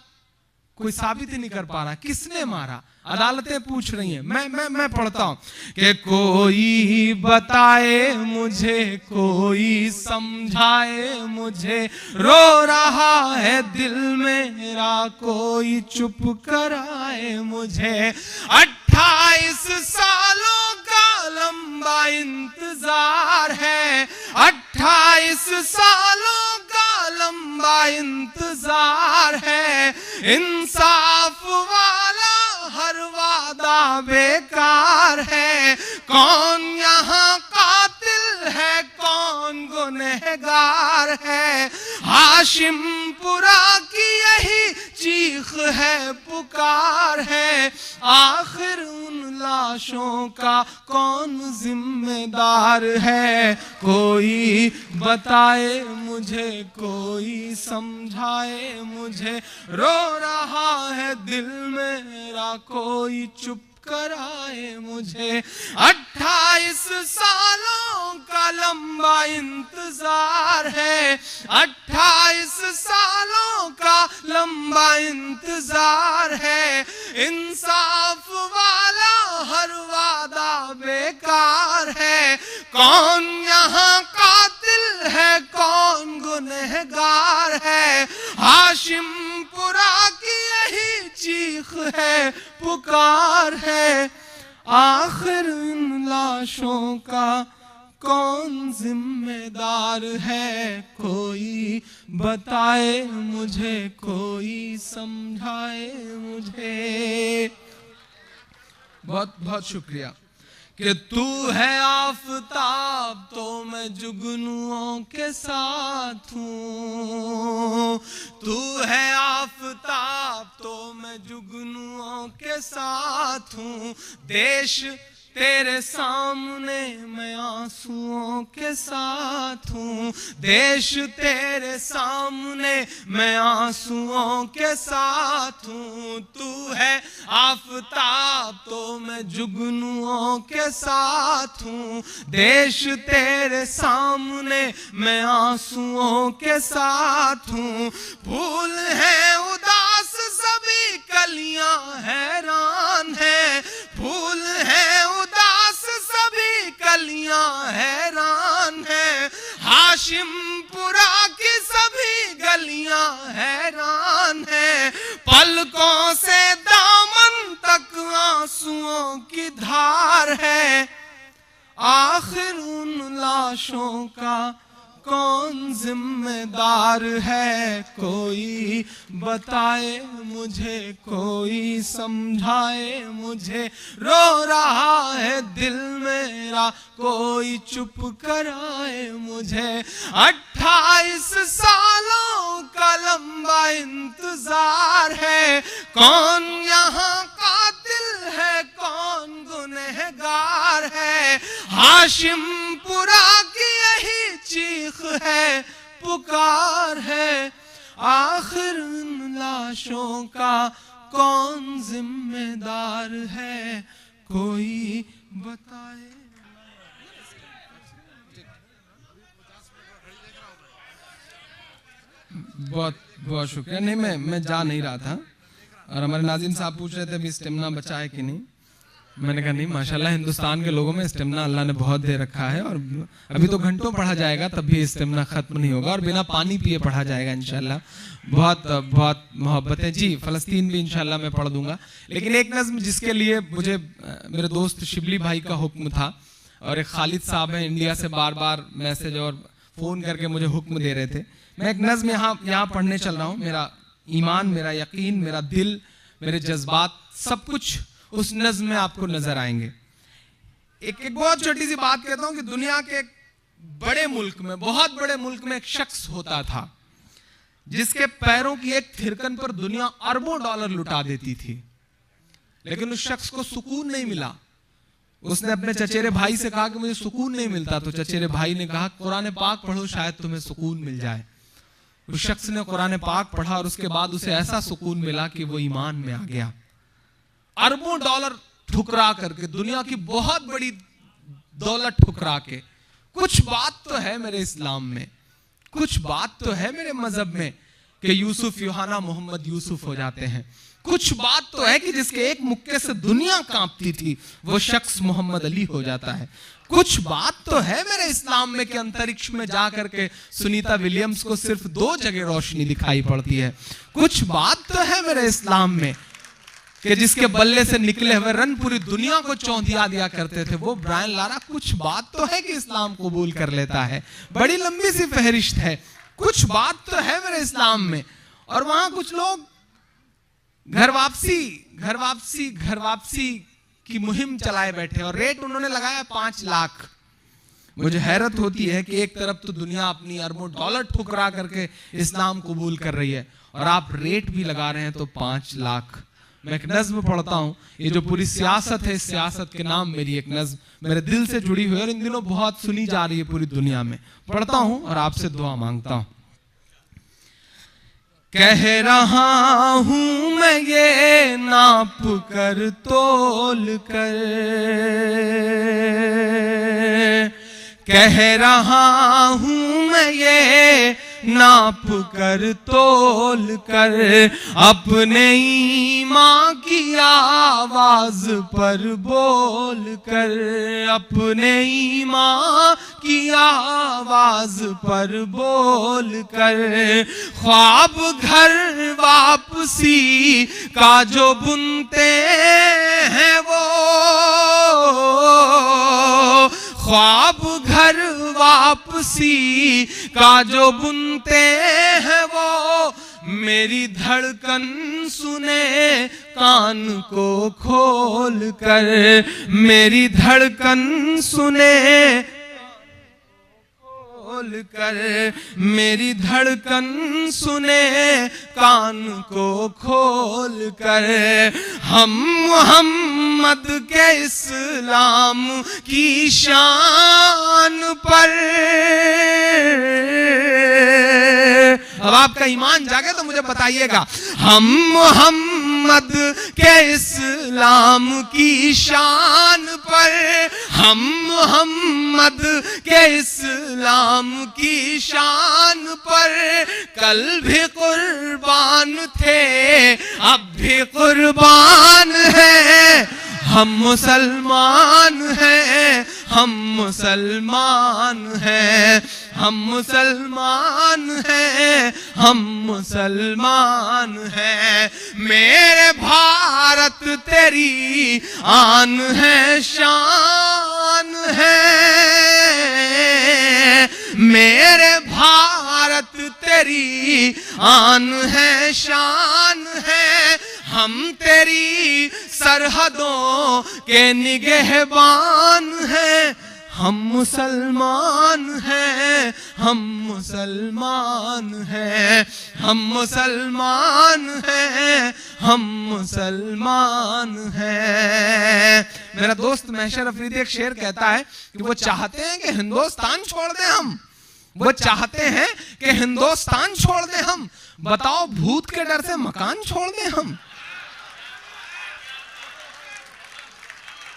कोई साबित ही नहीं कर पा रहा किसने मारा। अदालतें पूछ रही हैं। मैं पढ़ता हूं कि कोई बताए मुझे, कोई समझाए मुझे, रो रहा है दिल मेरा, कोई चुप कराए मुझे। 28 सालों का लंबा इंतजार है, 28 सालों का लंबा इंतजार है। इंसाफ वाला हर वादा बेकार है। कौन यहाँ कातिल है, कौन गुनहगार है। हाशिमपुरा की यही चीख है, पुकार है। आखिर उन लाशों का कौन जिम्मेदार है। कोई बताए मुझे, कोई समझाए मुझे, रो रहा है दिल मेरा, कोई चुप कराए मुझे। 28 सालों का लंबा इंतजार है, 28 सालों का लंबा इंतजार है। इंसाफ वाला हर वादा बेकार है। कौन यहाँ कातिल है, कौन गुनहगार है। हाशिमपुरा की यही चीख है, पुकार है। आखिर इन लाशों का कौन जिम्मेदार है। कोई बताए मुझे, कोई समझाए मुझे। बहुत बहुत शुक्रिया। कि तू है आफताब तो मैं जुगनुओं के साथ हूँ। तू है आफताब तो मैं जुगनुओं के साथ हूँ। देश तेरे सामने मैं आंसुओं के साथ हूँ। देश तेरे सामने मैं आंसुओं के साथ हूँ। तू है आफताब तो मैं जुगनुओं के साथ हूँ। देश तेरे सामने मैं आंसुओं के साथ हूँ। फूल है उदास सभी कलियां हैरान है। फूल है उदास सभी कलियां हैरान है। हाशिमपुरा की सभी गलियां हैरान है। पलकों से दामन तक आंसुओं की धार है। आखिर उन लाशों का कौन जिम्मेदार है। कोई बताए मुझे, कोई समझाए मुझे। रो रहा है दिल मेरा, कोई चुप कराए मुझे। 28 सालों का लंबा इंतजार है। कौन यहाँ कातिल है, कौन गुनहगार है। हाशिमपुरा की यही चीख है, पुकार है। आखिर इन लाशों का कौन जिम्मेदार है। कोई बताए। बहुत बहुत शुक्रिया। नहीं, मैं जा नहीं रहा था और हमारे नाज़िम साहब पूछ रहे थे अभी स्टेमिना बचा है कि नहीं। मैंने कहा नहीं, माशाल्लाह हिंदुस्तान के लोगों में स्टेमिना अल्लाह ने बहुत दे रखा है और अभी तो घंटों पढ़ा जाएगा तब भी स्टेमिना खत्म नहीं होगा और बिना पानी पिए पढ़ा जाएगा इंशाल्लाह। बहुत बहुत मोहब्बत है जी। फ़लस्तीन भी इंशाल्लाह मैं पढ़ दूंगा। लेकिन एक नज़्म जिसके लिए मुझे मेरे दोस्त शिबली भाई का हुक्म था और एक खालिद साहब हैं इंडिया से, बार बार मैसेज और फ़ोन करके मुझे हुक्म दे रहे थे। मैं एक नज़्म यहाँ पढ़ने चल रहा हूँ। मेरा ईमान, मेरा यकीन, मेरा दिल, मेरे जज्बात, सब कुछ उस नज्म में आपको नजर आएंगे। एक बहुत छोटी सी बात कहता हूं कि दुनिया के एक बड़े मुल्क में, बहुत बड़े मुल्क में एक शख्स होता था जिसके पैरों की एक थिरकन पर दुनिया अरबों डॉलर लुटा देती थी, लेकिन उस शख्स को सुकून नहीं मिला। उसने अपने चचेरे भाई से कहा कि मुझे सुकून नहीं मिलता, तो चचेरे भाई ने कहा कुरान पाक पढ़ो, शायद तुम्हें सुकून मिल जाए। उस शख्स ने कुरान पाक पढ़ा और उसके बाद उसे ऐसा सुकून मिला कि वो ईमान में आ गया। अरबों डॉलर ठुकरा करके, दुनिया की बहुत बड़ी दौलत ठुकरा के, कुछ बात तो है मेरे इस्लाम में, कुछ बात तो है मेरे मजहब में कि यूसुफ यूहाना मोहम्मद यूसुफ हो जाते हैं। कुछ बात तो है कि जिसके एक मुक्के से दुनिया कांपती थी वो शख्स मोहम्मद अली हो जाता है। कुछ बात तो है मेरे इस्लाम में कि अंतरिक्ष में जाकर के सुनीता विलियम्स को सिर्फ 2 जगह रोशनी दिखाई पड़ती है। कुछ बात तो है मेरे इस्लाम में कि जिसके बल्ले से निकले हुए रन पूरी दुनिया को चौंधिया दिया करते थे वो ब्रायन लारा। कुछ बात तो है कि इस्लाम कबूल कर लेता है। बड़ी लंबी सी फहरिस्त है। कुछ बात तो है मेरे इस्लाम में। और वहां कुछ लोग घर वापसी की मुहिम चलाए बैठे और रेट उन्होंने लगाया 5 लाख। मुझे हैरत होती है कि एक तरफ तो दुनिया अपनी अरबों डॉलर ठुकरा करके इस्लाम कबूल कर रही है और आप रेट भी लगा रहे हैं तो 5 लाख। मैं एक नज्म पढ़ता हूं, ये जो पूरी सियासत है, इस सियासत के नाम मेरी एक नज्म मेरे दिल से जुड़ी हुई है और इन दिनों बहुत सुनी जा रही है पूरी दुनिया में। पढ़ता हूं और आपसे दुआ मांगता हूं। कह रहा हूं मैं ये नाप कर तोल कर, कह रहा हूं मैं ये नाप कर तोल कर, अपने ईमान की आवाज पर बोल कर, अपने ईमान की आवाज पर बोल कर, ख्वाब घर वापसी का जो बुनते हैं वो, ख्वाब घर वापसी का जो बुनते हैं वो, मेरी धड़कन सुने कान को खोल कर, मेरी धड़कन सुने खोल कर, मेरी धड़कन सुने कान को खोल कर, हम मोहम्मद के इस्लाम की शान पर। अब आपका ईमान जागे तो मुझे बताइएगा। हम मोहम्मद के इस्लाम की शान पर, हम मोहम्मद के इस्लाम की शान पर, कल भी कुर्बान थे अब भी कुर्बान हैं। हम मुसलमान हैं, हम मुसलमान हैं, हम मुसलमान हैं, हम मुसलमान हैं। मेरे भारत तेरी आन है शान है, मेरे भारत तेरी आन है शान है। हम तेरी सरहदों के निगहबान हैं। हम मुसलमान हैं, हम मुसलमान हैं, हम मुसलमान हैं, हम मुसलमान हैं। मेरा दोस्त महशर अफरीदी एक शेर कहता है कि वो चाहते हैं कि हिंदुस्तान छोड़ दें हम, वो चाहते हैं कि हिंदुस्तान छोड़ दें हम। बताओ भूत के डर से मकान छोड़ दें हम।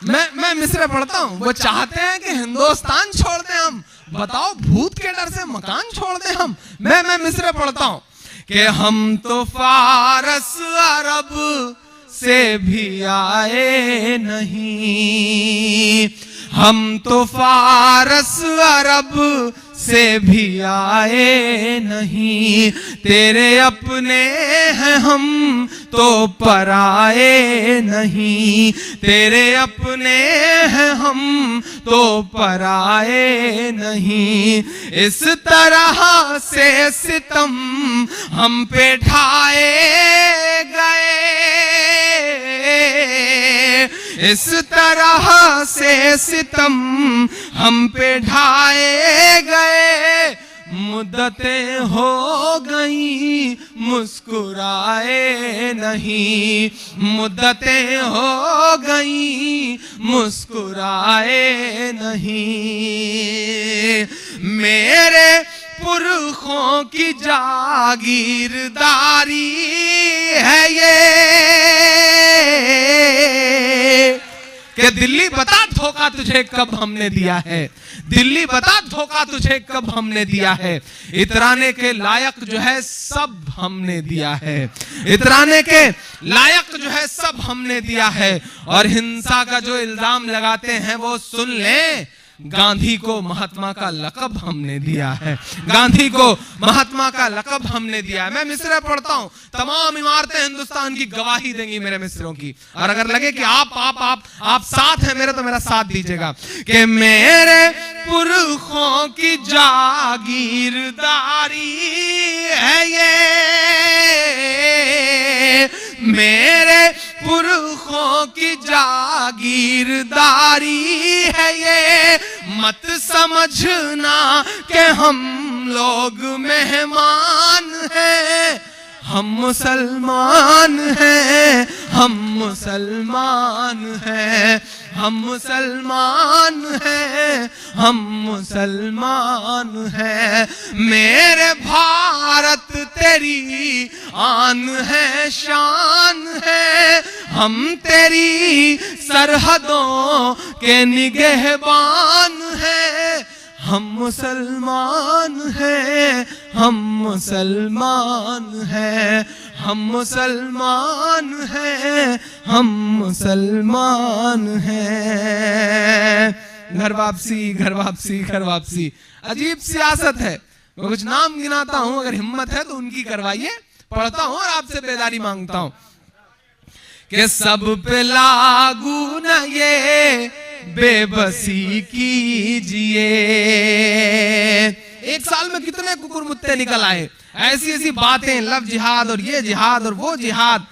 मैं मिसरे पढ़ता हूं। वो चाहते हैं कि हिंदुस्तान छोड़ दें हम, बताओ भूत के डर से मकान छोड़ दें हम। मैं मिसरे पढ़ता हूं कि हम तो फारस अरब से भी आए नहीं, हम तो फारस अरब से भी आए नहीं। तेरे अपने हैं हम तो पराए नहीं, तेरे अपने हैं हम तो पराए नहीं। इस तरह से सितम हम पे ढाए गए, इस तरह से सितम हम पे ढाए गए, मुद्दतें हो गई मुस्कुराए नहीं, मुद्दतें हो गई मुस्कुराए नहीं। मेरे पुरखों की जागीरदारी है ये कि दिल्ली बता धोखा तुझे कब हमने दिया है, दिल्ली बता धोखा तुझे कब हमने दिया है। इतराने के लायक जो है सब हमने दिया है, इतराने के लायक जो है सब हमने दिया है। और हिंसा का जो इल्जाम लगाते हैं वो सुन ले, गांधी को महात्मा का लक़ब हमने दिया है, गांधी को महात्मा का लक़ब हमने दिया है। मैं मिसरे पढ़ता हूं, तमाम इमारतें हिंदुस्तान की गवाही देंगी मेरे मिसरों की। और अगर लगे कि आप साथ हैं मेरे, तो मेरा साथ दीजिएगा कि मेरे पुरखों की जागीरदारी है ये, मेरे पुरखों की जागीरदारी है ये। मत समझना कि हम लोग मेहमान हैं, हम मुसलमान हैं, हम मुसलमान हैं, हम मुसलमान हैं, हम मुसलमान हैं। मेरे भारत तेरी आन है, शान है, हम तेरी सरहदों के निगहबान हैं। हम मुसलमान हैं, हम मुसलमान हैं, हम मुसलमान हैं, हम मुसलमान हैं। घर वापसी, घर वापसी, घर वापसी। अजीब सियासत है। मैं कुछ नाम गिनाता हूं, अगर हिम्मत है तो उनकी करवाइए। पढ़ता हूं और आपसे बेदारी मांगता हूं कि सब पे लागू न ये बेबसी कीजिए। एक साल में कितने कुकुर मुत्ते निकल आए, ऐसी ऐसी बातें, लव जिहाद और ये जिहाद और वो जिहाद।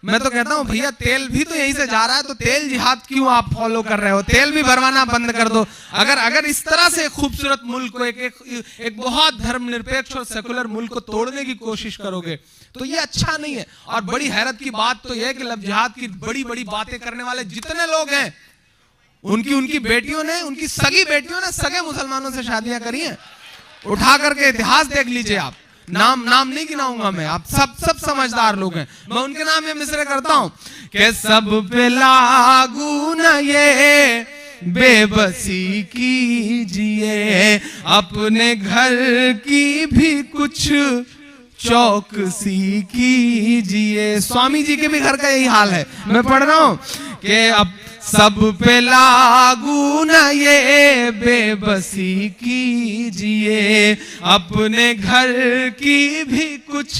मैं तो कहता हूं भैया तेल भी तो यहीं से जा रहा है, तो तेल जिहाद क्यों आप फॉलो कर रहे हो? तेल भी भरवाना बंद कर दो। अगर इस तरह से खूबसूरत मुल्क को, एक बहुत धर्मनिरपेक्ष और सेकुलर मुल्क को तोड़ने की कोशिश करोगे तो ये अच्छा नहीं है। और बड़ी हैरत की बात तो यह है कि लव जिहाद की बड़ी बड़ी बातें करने वाले जितने लोग हैं, उनकी बेटियों ने, उनकी सगी बेटियों ने सगे मुसलमानों से शादियां करी हैं। उठा करके इतिहास देख लीजिए आप। नाम नहीं गिनाऊंगा मैं, आप सब समझदार लोग हैं, मैं उनके नाम में मिसरे करता हूं कि सब पे लागू न ये बेबसी कीजिए, अपने घर की भी कुछ चौकसी कीजिए। स्वामी जी के भी घर का यही हाल है। मैं पढ़ रहा हूं कि अब सब पे लागू न ये बेबसी कीजिए, अपने घर की भी कुछ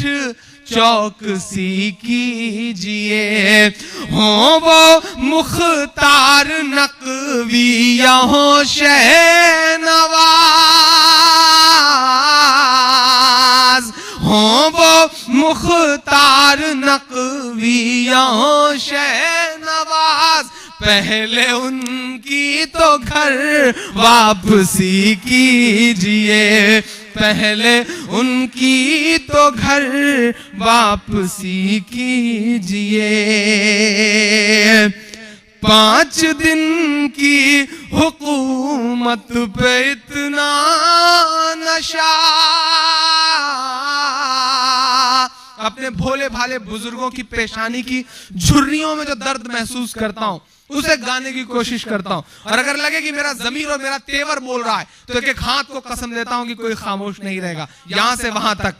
चौकसी कीजिए। हो वो मुख्तार नकवी या हो शहनवाज, हो वो मुख्तार नकवी या हो शहनवाज, पहले उनकी तो घर वापसी कीजिए, पहले उनकी तो घर वापसी कीजिए। 5 दिन की हुकूमत पे इतना नशा, अपने भोले भाले बुजुर्गों की पेशानी की झुर्रियों में जो दर्द महसूस करता हूं उसे गाने की कोशिश करता हूं। और अगर लगे कि मेरा ज़मीर और मेरा तेवर बोल रहा है तो एक हाथ को कसम देता हूं कि कोई खामोश नहीं रहेगा, यहां से वहां तक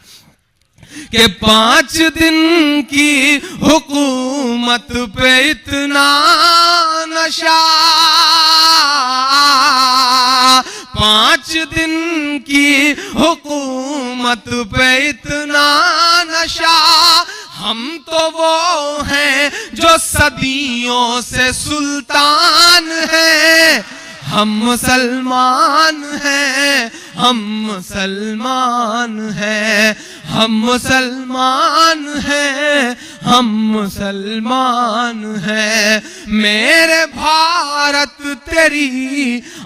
कि 5 दिन की हुकूमत पे इतना नशा, 5 दिन की हुकूमत पे इतना नशा। हम तो वो हैं जो सदियों से सुल्तान हैं, हम मुसलमान हैं, हम मुसलमान हैं, हम मुसलमान हैं, हम मुसलमान हैं। मेरे भारत तेरी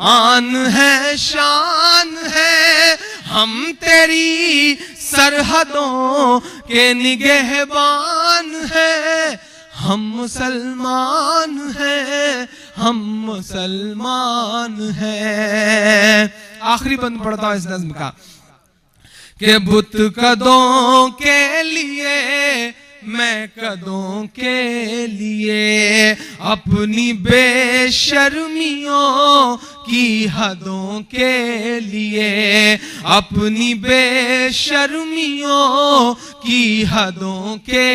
आन है, शान है, हम तेरी सरहदों के निगहबान हैं। हम मुसलमान हैं, हम मुसलमान हैं। आखिरी बंद पढ़ता हूं इस नज्म का कि बुत कदों के लिए, मैं कदों के लिए, अपनी बेशर्मियों की हदों के लिए, अपनी बेशर्मियों की हदों के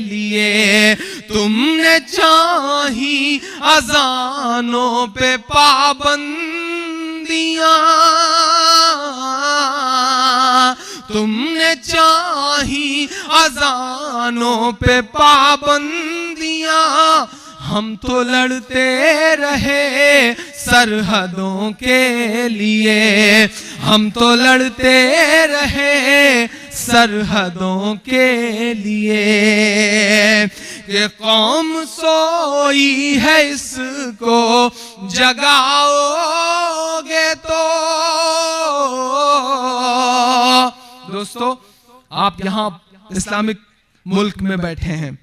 लिए, तुमने चाही अजानों पे पाबंदियां, तुमने चाही अजानों पे पाबंदियां, हम तो लड़ते रहे सरहदों के लिए, हम तो लड़ते रहे सरहदों के लिए। ये कौम सोई है इसको जगाओगे तो। दोस्तों, आप यहां इस्लामिक मुल्क में बैठे हैं,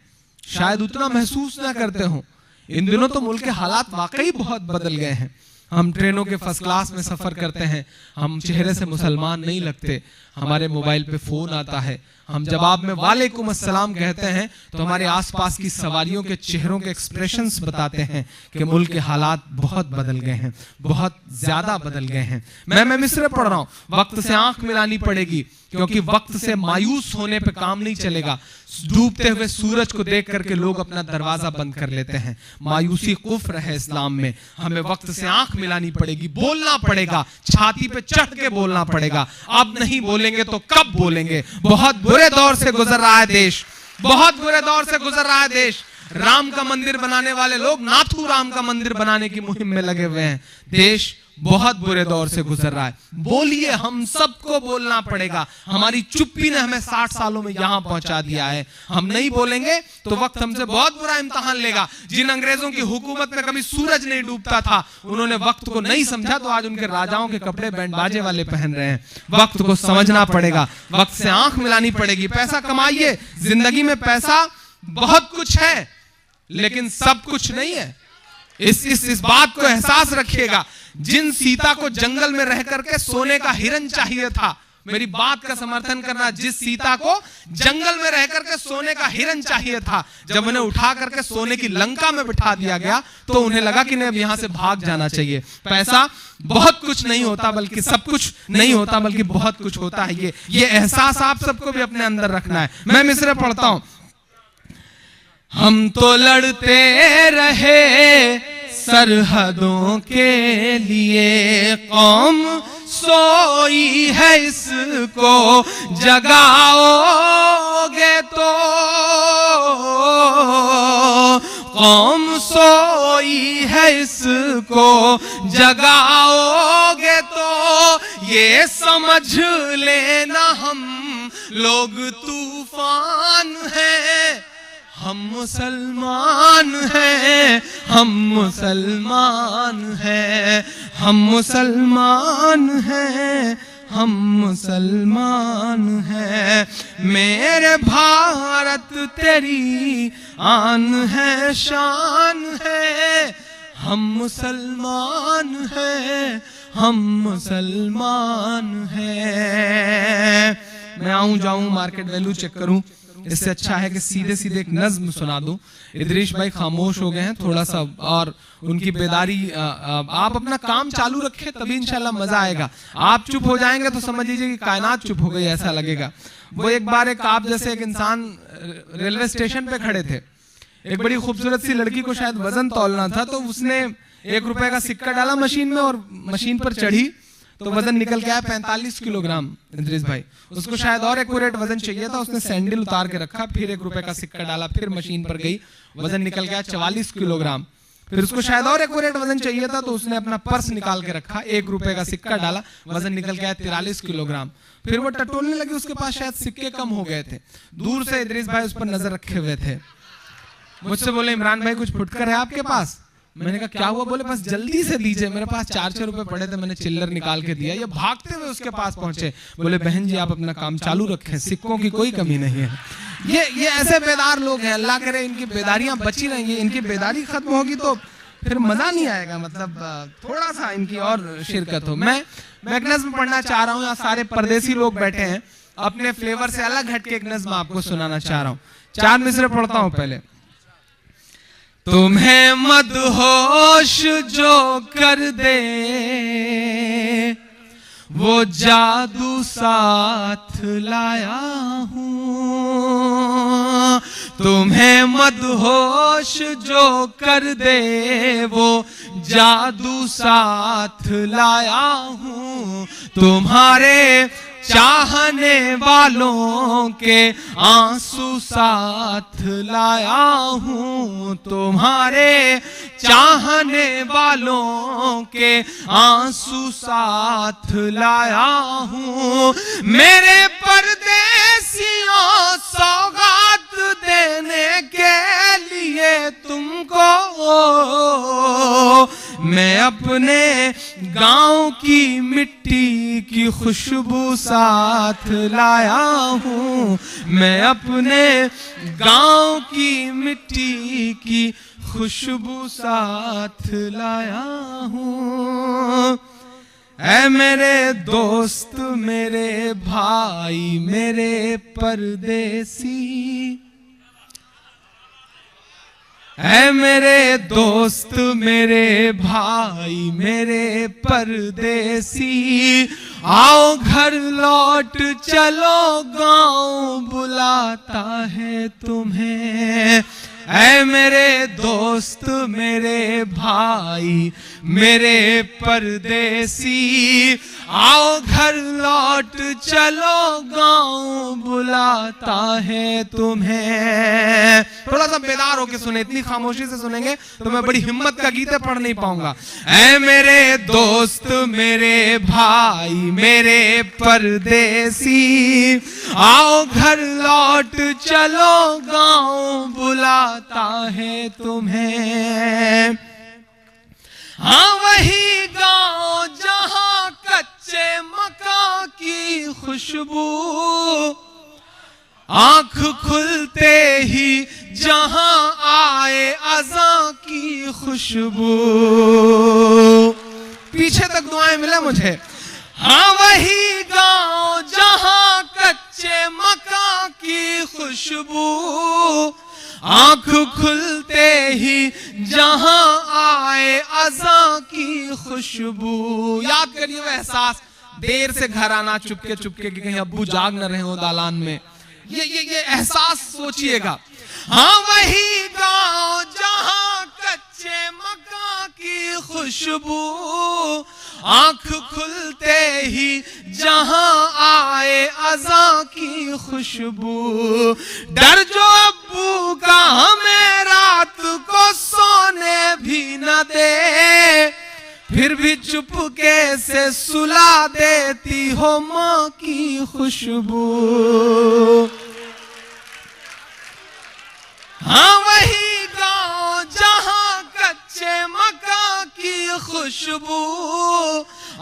शायद उतना महसूस ना करते हो। इन दिनों तो मुल्क के हालात वाकई बहुत बदल गए हैं। हम ट्रेनों के फर्स्ट क्लास में सफर करते हैं, हम चेहरे से मुसलमान नहीं लगते, हमारे मोबाइल पे फोन आता है, हम जवाब में वालेकुम अस्सलाम कहते हैं तो हमारे आसपास की सवारियों के चेहरों के एक्सप्रेशंस बताते हैं कि मुल्क के हालात बहुत बदल गए हैं, बहुत ज्यादा बदल गए हैं। मैं मिस्र पढ़ रहा हूं, वक्त से आंख मिलानी पड़ेगी, क्योंकि वक्त से मायूस होने पे काम नहीं चलेगा। डूबते हुए सूरज को देख करके लोग अपना दरवाजा बंद कर लेते हैं। मायूसी कुफ्र है इस्लाम में। हमें वक्त से आंख मिलानी पड़ेगी, बोलना पड़ेगा, छाती पे चढ़ के बोलना पड़ेगा। अब नहीं बोलेंगे तो कब बोलेंगे? बहुत बुरे दौर से गुजर रहा है देश, बहुत बुरे दौर से गुजर रहा है देश। राम का मंदिर बनाने वाले लोग नाथू राम का मंदिर बनाने की मुहिम में लगे हुए हैं। देश बहुत बुरे दौर से गुजर रहा है। बोलिए, हम सबको बोलना पड़ेगा। हमारी चुप्पी ने हमें 60 सालों में यहां पहुंचा दिया है। हम नहीं बोलेंगे तो वक्त हमसे बहुत बुरा इम्तिहान लेगा। जिन अंग्रेजों की हुकूमत में कभी सूरज नहीं डूबता था, उन्होंने वक्त को नहीं समझा तो आज उनके राजाओं के कपड़े बैंड बाजे वाले पहन रहे हैं। वक्त को समझना पड़ेगा, वक्त से आंख मिलानी पड़ेगी। पैसा कमाइए, जिंदगी में पैसा बहुत कुछ है लेकिन सब कुछ नहीं है। इस बात को एहसास रखिएगा। जिन सीता को जंगल में रह करके सोने का हिरन चाहिए था, मेरी बात का समर्थन करना, जिस सीता को जंगल में रह करके सोने का हिरन चाहिए था, जब उन्हें उठा करके सोने की लंका में बिठा दिया गया तो उन्हें लगा कि नहीं, अब यहां से भाग जाना चाहिए। पैसा बहुत कुछ नहीं होता, बल्कि सब कुछ नहीं होता, बल्कि बहुत कुछ होता है। ये एहसास आप सबको भी अपने अंदर रखना है। मैं मिसरे पढ़ता हूं। हम तो लड़ते रहे सरहदों के लिए, कौम सोई है इसको जगाओगे तो। कौम सोई है इसको जगाओगे तो, ये समझ लेना हम लोग तूफान हैं। हम मुसलमान हैं, हम मुसलमान हैं, हम मुसलमान हैं, हम मुसलमान हैं। मेरे भारत तेरी आन है, शान है, हम मुसलमान हैं, हम मुसलमान हैं। मैं आऊं जाऊं मार्केट वैल्यू चेक करूं, इससे अच्छा है कि सीधे सीधे एक नज्म सुना दूं। इदरीश भाई खामोश हो गए हैं थोड़ा सा, और उनकी बेदारी, आप अपना काम चालू रखें तभी इंशाल्लाह मजा आएगा। आप चुप हो जाएंगे तो समझ लीजिए कि कायनात चुप हो गई, ऐसा लगेगा। वो एक बार एक आप जैसे एक इंसान रेलवे स्टेशन पे खड़े थे, एक बड़ी खूबसूरत सी लड़की को शायद वजन तौलना था, तो उसने 1 रुपए का सिक्का डाला मशीन में और मशीन पर चढ़ी तो वजन निकल के आया 45 किलोग्राम। इदरीस भाई, उसको शायद और एक्यूरेट वजन चाहिए था, उसने सैंडल उतार के रखा, फिर 1 रुपए का सिक्का डाला, फिर मशीन पर गई, वजन निकल गया 44 किलोग्राम। फिर उसको शायद और एक्यूरेट वजन चाहिए था, तो उसने अपना पर्स निकाल के रखा, 1 रुपए का सिक्का डाला, वजन निकल के आया 43 किलोग्राम। फिर वो टटोलने लगी, उसके पास शायद सिक्के कम हो गए थे। दूर से इदरीस भाई उस पर नजर रखे हुए थे। मुझसे बोले, इमरान भाई कुछ फुटकर है आपके पास? मैंने कहा क्या हुआ? बोले बस जल्दी से दीजिए, मेरे पास 4-6 रुपए पड़े थे, मैंने चिल्लर निकाल के दिया। ये भागते हुए उसके पास पहुंचे, बोले बहन जी आप अपना काम चालू रखें, सिक्कों की कोई कमी नहीं है। ये ऐसे बेदार लोग हैं, अल्लाह करे इनकी बेदारियां बची रहेंगी। इनकी बेदारी खत्म होगी तो फिर मजा नहीं आएगा, मतलब थोड़ा सा इनकी और शिरकत हो। मैं एक नज्म पढ़ना चाह रहा हूँ, यहाँ सारे परदेसी लोग बैठे हैं, अपने फ्लेवर से अलग हटके एक नज्म आपको सुनाना चाह रहा हूँ। 4 मिसरे पढ़ता हूँ पहले। तुम्हें मदहोश जो कर दे वो जादू साथ लाया हूँ। तुम्हें मदहोश जो कर दे वो जादू साथ लाया हूँ। तुम्हारे चाहने वालों के आंसू साथ लाया हूँ। तुम्हारे चाहने वालों के आंसू साथ लाया हूँ। मेरे परदेसियों सौगात देने के लिए तुमको मैं अपने गांव की मिट्टी की खुशबू साथ लाया हूँ। मैं अपने गांव की मिट्टी की खुशबू साथ लाया हूँ। ऐ मेरे दोस्त मेरे भाई मेरे परदेसी, ऐ मेरे दोस्त मेरे भाई मेरे परदेसी, आओ घर लौट चलो गांव बुलाता है तुम्हें। ऐ मेरे दोस्त मेरे भाई मेरे परदेसी, आओ घर लौट चलो गांव बुलाता है तुम्हें। थोड़ा सा बेदार होके सुने, इतनी खामोशी से सुनेंगे तो मैं बड़ी हिम्मत का गीत पढ़ नहीं पाऊंगा। ऐ मेरे दोस्त मेरे भाई मेरे परदेसी, आओ घर लौट चलो गांव बुलाता है तुम्हें। हाँ वही गांव जहां कच्चे मकान की खुशबू, आंख खुलते ही जहां आए अज़ां की खुशबू। पीछे तक दुआएं मिले मुझे। हाँ वही गांव जहां कच्चे मकान की खुशबू, आंख खुलते ही जहां आए अज़ां की खुशबू। याद करिए वो एहसास, देर से घर आना चुपके चुपके कि कहीं अब्बू जाग न रहे हो दालान में, ये एहसास सोचिएगा। हाँ वही गांव जहां कच्चे मकान की खुशबू, आंख खुलते ही जहां आए अज़ां की खुशबू। डर जो अब्बू का हमें रात को सोने भी न दे, फिर भी चुपके से सुला देती हो माँ की खुशबू। हाँ वही गांव जहां कच्चे मकान की खुशबू,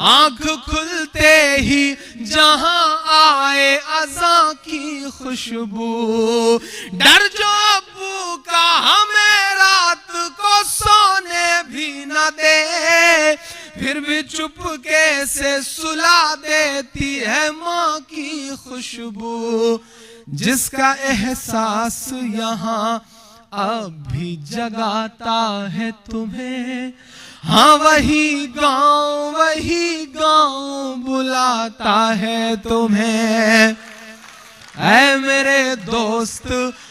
आंख खुलते ही जहां आए अज़ां की खुशबू। डर जो अब्बू का हमें रात को सोने भी न दे, फिर भी चुपके से सुला देती है माँ की खुशबू। जिसका एहसास यहाँ अब भी जगाता है तुम्हें, हाँ वही गांव बुलाता है तुम्हें। ऐ मेरे दोस्त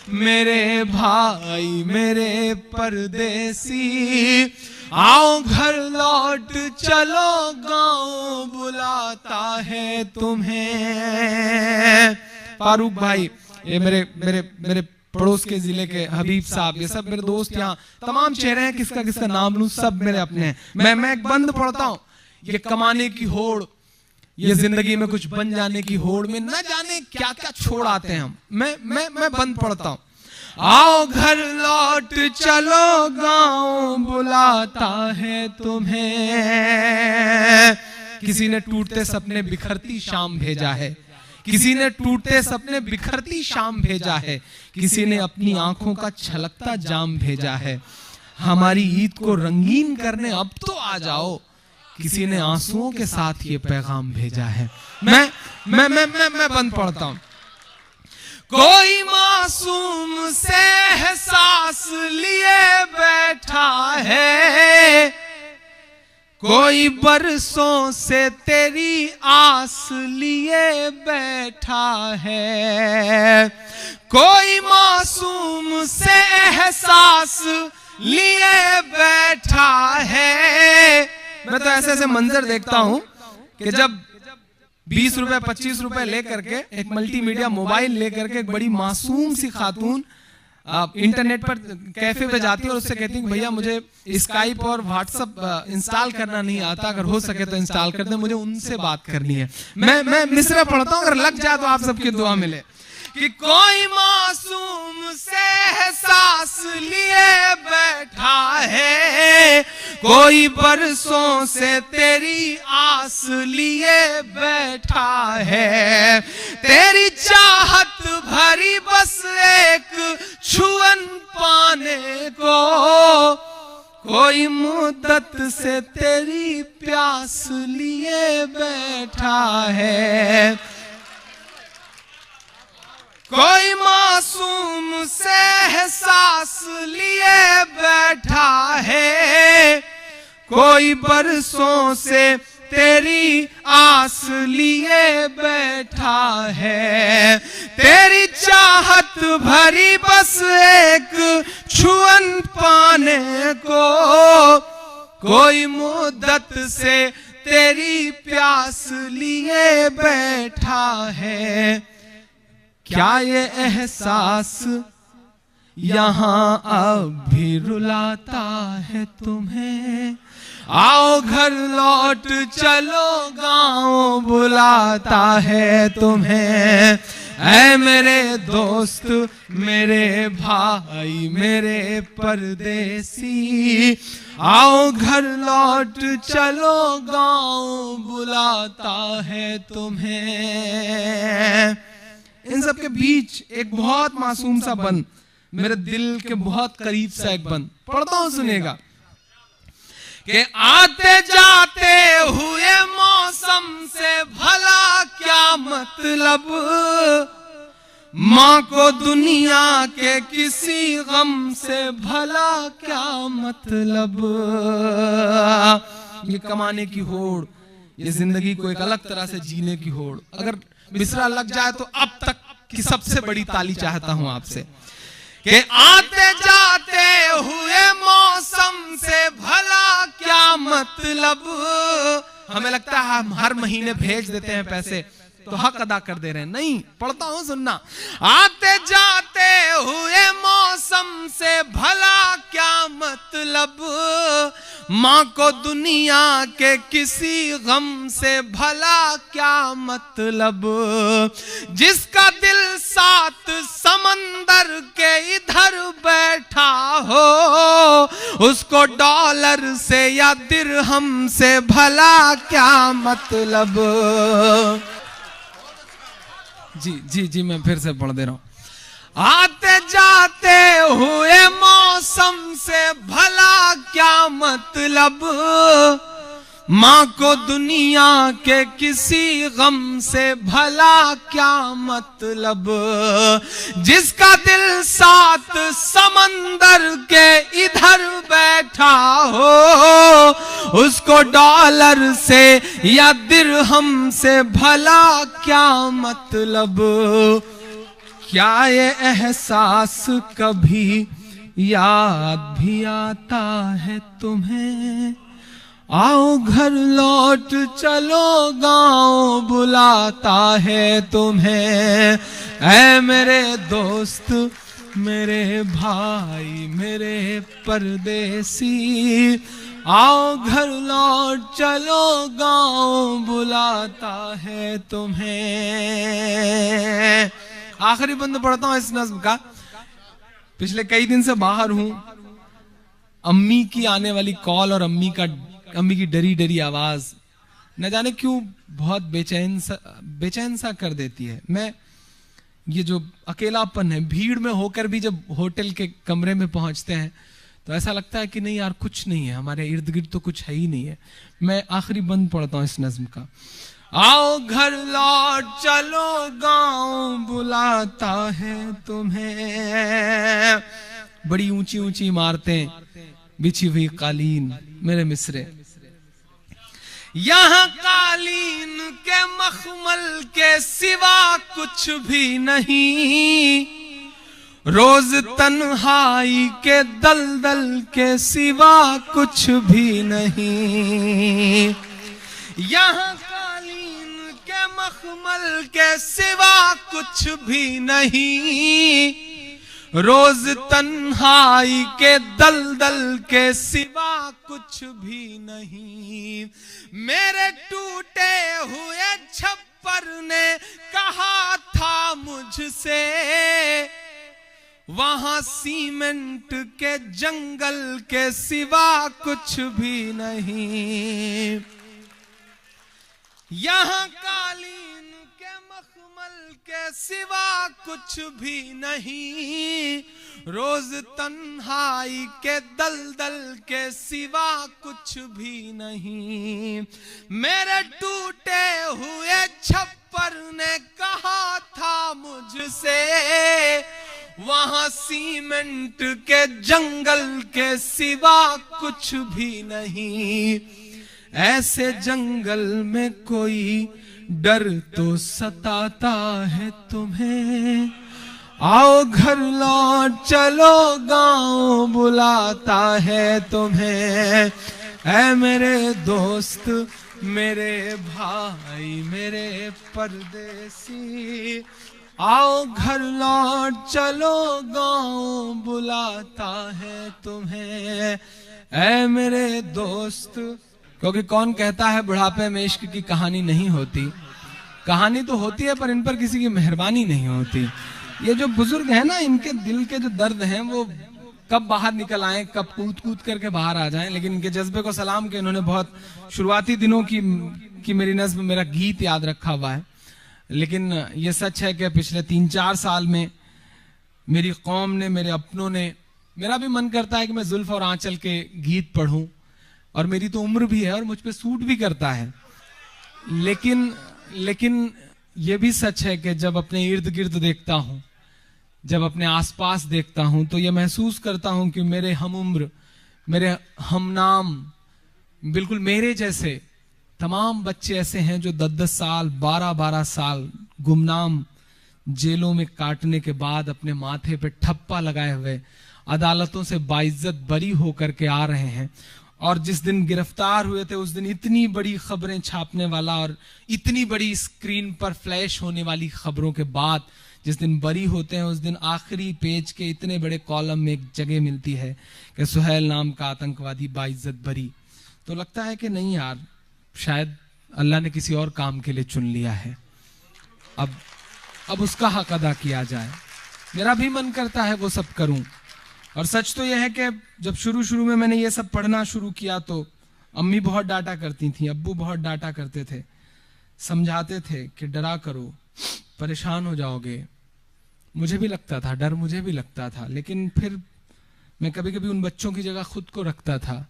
मेरे भाई मेरे परदेसी, आओ घर लौट चलो गांव बुलाता है तुम्हें। फारूक भाई, ये मेरे पड़ोस के जिले के हबीब साहब, ये सब मेरे दोस्त यहाँ तमाम चेहरे हैं, किसका किसका नाम लूं, सब मेरे अपने हैं। मैं एक बंद पढ़ता हूँ, ये कमाने की होड़, ये जिंदगी में कुछ बन जाने की होड़ में न जाने क्या क्या छोड़ आते हैं हम। मैं बंद पढ़ता हूँ। आओ घर लौट चलो गांव बुलाता है तुम्हें, किसी ने टूटते सपने बिखरती शाम भेजा है, किसी ने टूटते सपने बिखरती शाम भेजा है, किसी ने अपनी आंखों का छलकता जाम भेजा है। हमारी ईद को रंगीन करने अब तो आ जाओ, किसी ने आंसुओं के साथ ये पैगाम भेजा है। मैं बंद पढ़ता हूं। कोई मासूम से एहसास लिए बैठा है, कोई बरसों से तेरी आस लिए बैठा है, कोई मासूम से एहसास लिए बैठा है। मैं तो ऐसे ऐसे मंजर देखता हूं कि जब 20 रुपए 25 रुपए लेकर के एक मल्टीमीडिया मोबाइल लेकर के एक बड़ी मासूम सी खातून इंटरनेट पर कैफे पे जाती है और उससे कहती है भैया मुझे स्काइप और व्हाट्सएप इंस्टॉल करना नहीं आता, अगर हो सके तो इंस्टॉल कर दे, मुझे उनसे बात करनी है। मैं मिसरा पढ़ता हूँ, अगर लग जाए तो आप सबकी दुआ मिले। कि कोई मासूम से एहसास लिए बैठा है, कोई बरसों से तेरी आस लिए बैठा है, तेरी चाहत भरी बस एक छुअन पाने को, कोई मुद्दत से तेरी प्यास लिए बैठा है, कोई मासूम से एहसास लिए बैठा है, कोई बरसों से तेरी आस लिए बैठा है, तेरी चाहत भरी बस एक छुअन पाने को, कोई मुद्दत से तेरी प्यास लिए बैठा है। क्या ये एहसास यहाँ अब भी रुलाता है तुम्हें? आओ घर लौट चलो गांव बुलाता है तुम्हें। ऐ मेरे दोस्त मेरे भाई मेरे परदेसी, आओ घर लौट चलो गांव बुलाता है तुम्हें। इन सब के बीच एक बहुत मासूम सा बंद, मेरे दिल के बहुत करीब सा एक बंद पढ़ता हूं, सुनिएगा। कि आते जाते हुए मौसम से भला क्या मतलब, माँ को दुनिया के किसी गम से भला क्या मतलब। ये कमाने की होड़, ये जिंदगी को एक अलग तरह से जीने की होड़, अगर मिसरा लग जाए तो अब तक की सबसे बड़ी ताली चाहता हूं आपसे। कि आते जाते हुए मौसम से भला क्या मतलब, हमें लगता है हम हर महीने भेज देते हैं पैसे तो हक अदा कर दे रहे हैं, नहीं। पढ़ता हूं, सुनना। आते जाते हुए मौसम से भला क्या मतलब, माँ को दुनिया के किसी गम से भला क्या मतलब। जिसका दिल 7 समंदर के इधर बैठा हो, उसको डॉलर से या दिरहम से भला क्या मतलब। जी मैं फिर से पढ़ दे रहा हूं। आते जाते हुए मौसम से भला क्या मतलब, माँ को दुनिया के किसी गम से भला क्या मतलब। जिसका दिल 7 समंदर के इधर बैठा हो, उसको डॉलर से या दिरहम से भला क्या मतलब। क्या ये एहसास कभी याद भी आता है तुम्हें? आओ घर लौट चलो गांव बुलाता है तुम्हें। ऐ मेरे दोस्त मेरे भाई मेरे परदेसी, आओ घर लौट चलो गांव बुलाता है तुम्हें। आखिरी बंद पढ़ता हूं इस नज्म का। पिछले कई दिन से बाहर हूं, अम्मी की आने वाली कॉल और अम्मी की डरी डरी आवाज न जाने क्यों बहुत बेचैन सा कर देती है। मैं ये जो अकेलापन है, भीड़ में होकर भी जब होटल के कमरे में पहुंचते हैं तो ऐसा लगता है कि नहीं यार कुछ नहीं है, हमारे इर्द गिर्द तो कुछ है ही नहीं है। मैं आखिरी बंद पढ़ता हूं इस नज्म का। आओ घर लौट चलो गांव बुलाता है तुम्हें, बड़ी ऊंची ऊंची इमारतें, बिछी हुई कालीन, मेरे मिसरे, यहाँ कालीन के मखमल के सिवा कुछ भी नहीं, रोज तन्हाई के दलदल के सिवा कुछ भी नहीं, यहाँ कालीन के मखमल के सिवा कुछ भी नहीं, रोज तन्हाई के दलदल के सिवा कुछ भी नहीं। मेरे टूटे हुए छप्पर ने कहा था मुझसे, वहां सीमेंट के जंगल के सिवा कुछ भी नहीं, यहाँ कालीन के मखमल के सिवा कुछ भी नहीं, रोज तन्हाई के दलदल के सिवा कुछ भी नहीं। मेरे टूटे हुए छप्पर ने कहा था मुझसे, वहां सीमेंट के जंगल के सिवा कुछ भी नहीं। ऐसे जंगल में कोई डर तो सताता है तुम्हें, आओ घर लौट चलो गांव बुलाता है तुम्हें। ऐ मेरे दोस्त मेरे भाई मेरे परदेसी, आओ घर लौट चलो गांव बुलाता है तुम्हें। ऐ मेरे दोस्त, क्योंकि कौन कहता है बुढ़ापे में इश्क की कहानी नहीं होती, कहानी तो होती है पर इन पर किसी की मेहरबानी नहीं होती। ये जो बुजुर्ग हैं ना, इनके दिल के जो दर्द हैं वो कब बाहर निकल आए, कब कूद कूद करके बाहर आ जाएं, लेकिन इनके जज्बे को सलाम के इन्होंने बहुत शुरुआती दिनों की मेरी नज्म, मेरा गीत याद रखा हुआ है। लेकिन ये सच है कि पिछले 3-4 साल में मेरी कौम ने, मेरे अपनों ने, मेरा भी मन करता है कि मैं जुल्फ और आंचल के गीत पढ़ूं, और मेरी तो उम्र भी है और मुझ पे सूट भी करता है। लेकिन ये भी सच है कि जब अपने इर्द गिर्द देखता हूं, जब अपने आसपास देखता हूं, तो ये महसूस करता हूं कि मेरे हम उम्र, मेरे हम नाम, बिल्कुल मेरे जैसे तमाम बच्चे ऐसे हैं जो 10-10 साल 12-12 साल गुमनाम जेलों में काटने के बाद अपने माथे पे ठप्पा लगाए हुए अदालतों से बाइज्जत बरी होकर के आ रहे हैं। और जिस दिन गिरफ्तार हुए थे उस दिन इतनी बड़ी खबरें छापने वाला और इतनी बड़ी स्क्रीन पर फ्लैश होने वाली खबरों के बाद जिस दिन बरी होते हैं, उस दिन आखिरी पेज के इतने बड़े कॉलम में एक जगह मिलती है कि सुहेल नाम का आतंकवादी बाइज्जत बरी। तो लगता है कि नहीं यार, शायद अल्लाह ने किसी और काम के लिए चुन लिया है, अब उसका हक अदा किया जाए। मेरा भी मन करता है वो सब करूं। और सच तो यह है कि जब शुरू में मैंने ये सब पढ़ना शुरू किया तो अम्मी बहुत डांटा करती थी, अब्बू बहुत डांटा करते थे, समझाते थे कि डरा करो, परेशान हो जाओगे। मुझे भी लगता था डर, मुझे भी लगता था, लेकिन फिर मैं कभी कभी उन बच्चों की जगह खुद को रखता था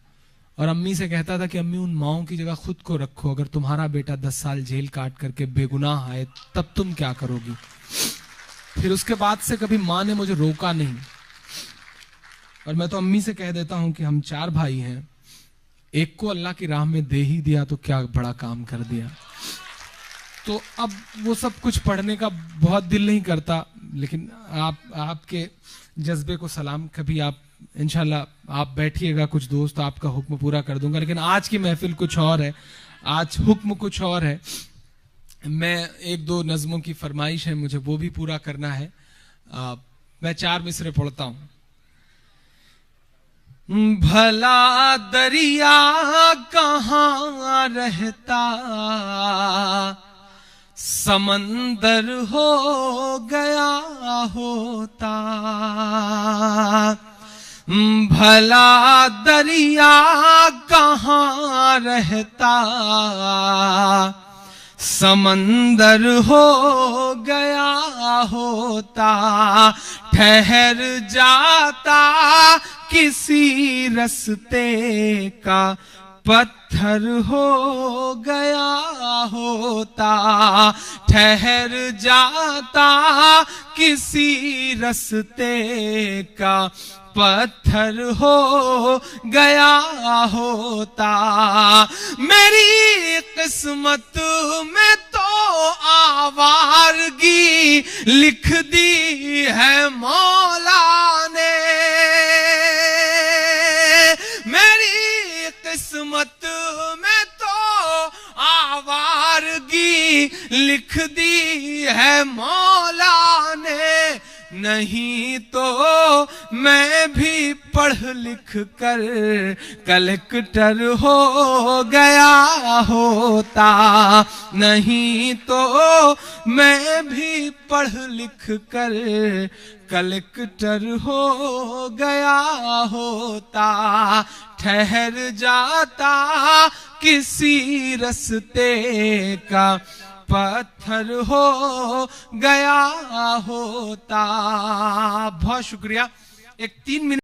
और अम्मी से कहता था कि अम्मी उन माओं की जगह खुद को रखो, अगर तुम्हारा बेटा 10 साल जेल काट करके बेगुनाह आए तब तुम क्या करोगी। फिर उसके बाद से कभी माँ ने मुझे रोका नहीं। और मैं तो अम्मी से कह देता हूं कि हम 4 भाई हैं, एक को अल्लाह की राह में दे ही दिया तो क्या बड़ा काम कर दिया। तो अब वो सब कुछ पढ़ने का बहुत दिल नहीं करता, लेकिन आपके जज्बे को सलाम। कभी आप इंशाल्लाह आप बैठिएगा, कुछ दोस्त, आपका हुक्म पूरा कर दूंगा। लेकिन आज की महफिल कुछ और है, आज हुक्म कुछ और है। मैं 1-2 नज़मों की फरमाइश है, मुझे वो भी पूरा करना है। मैं 4 मिसरे पढ़ता हूं। भला दरिया कहाँ रहता, समंदर हो गया होता। भला दरिया कहाँ रहता, समंदर हो गया होता। ठहर जाता किसी रस्ते का, पत्थर हो गया होता। ठहर जाता किसी रस्ते का, पत्थर हो गया होता। मेरी किस्मत में तो आवारगी लिख दी है मौला ने। मेरी किस्मत में तो आवारगी लिख दी है मौला ने। नहीं तो मैं भी पढ़ लिख कर कलेक्टर हो गया होता। नहीं तो मैं भी पढ़ लिख कर कलेक्टर हो गया होता। ठहर जाता किसी रस्ते का, पत्थर हो गया होता। बहुत शुक्रिया। एक 3 मिनट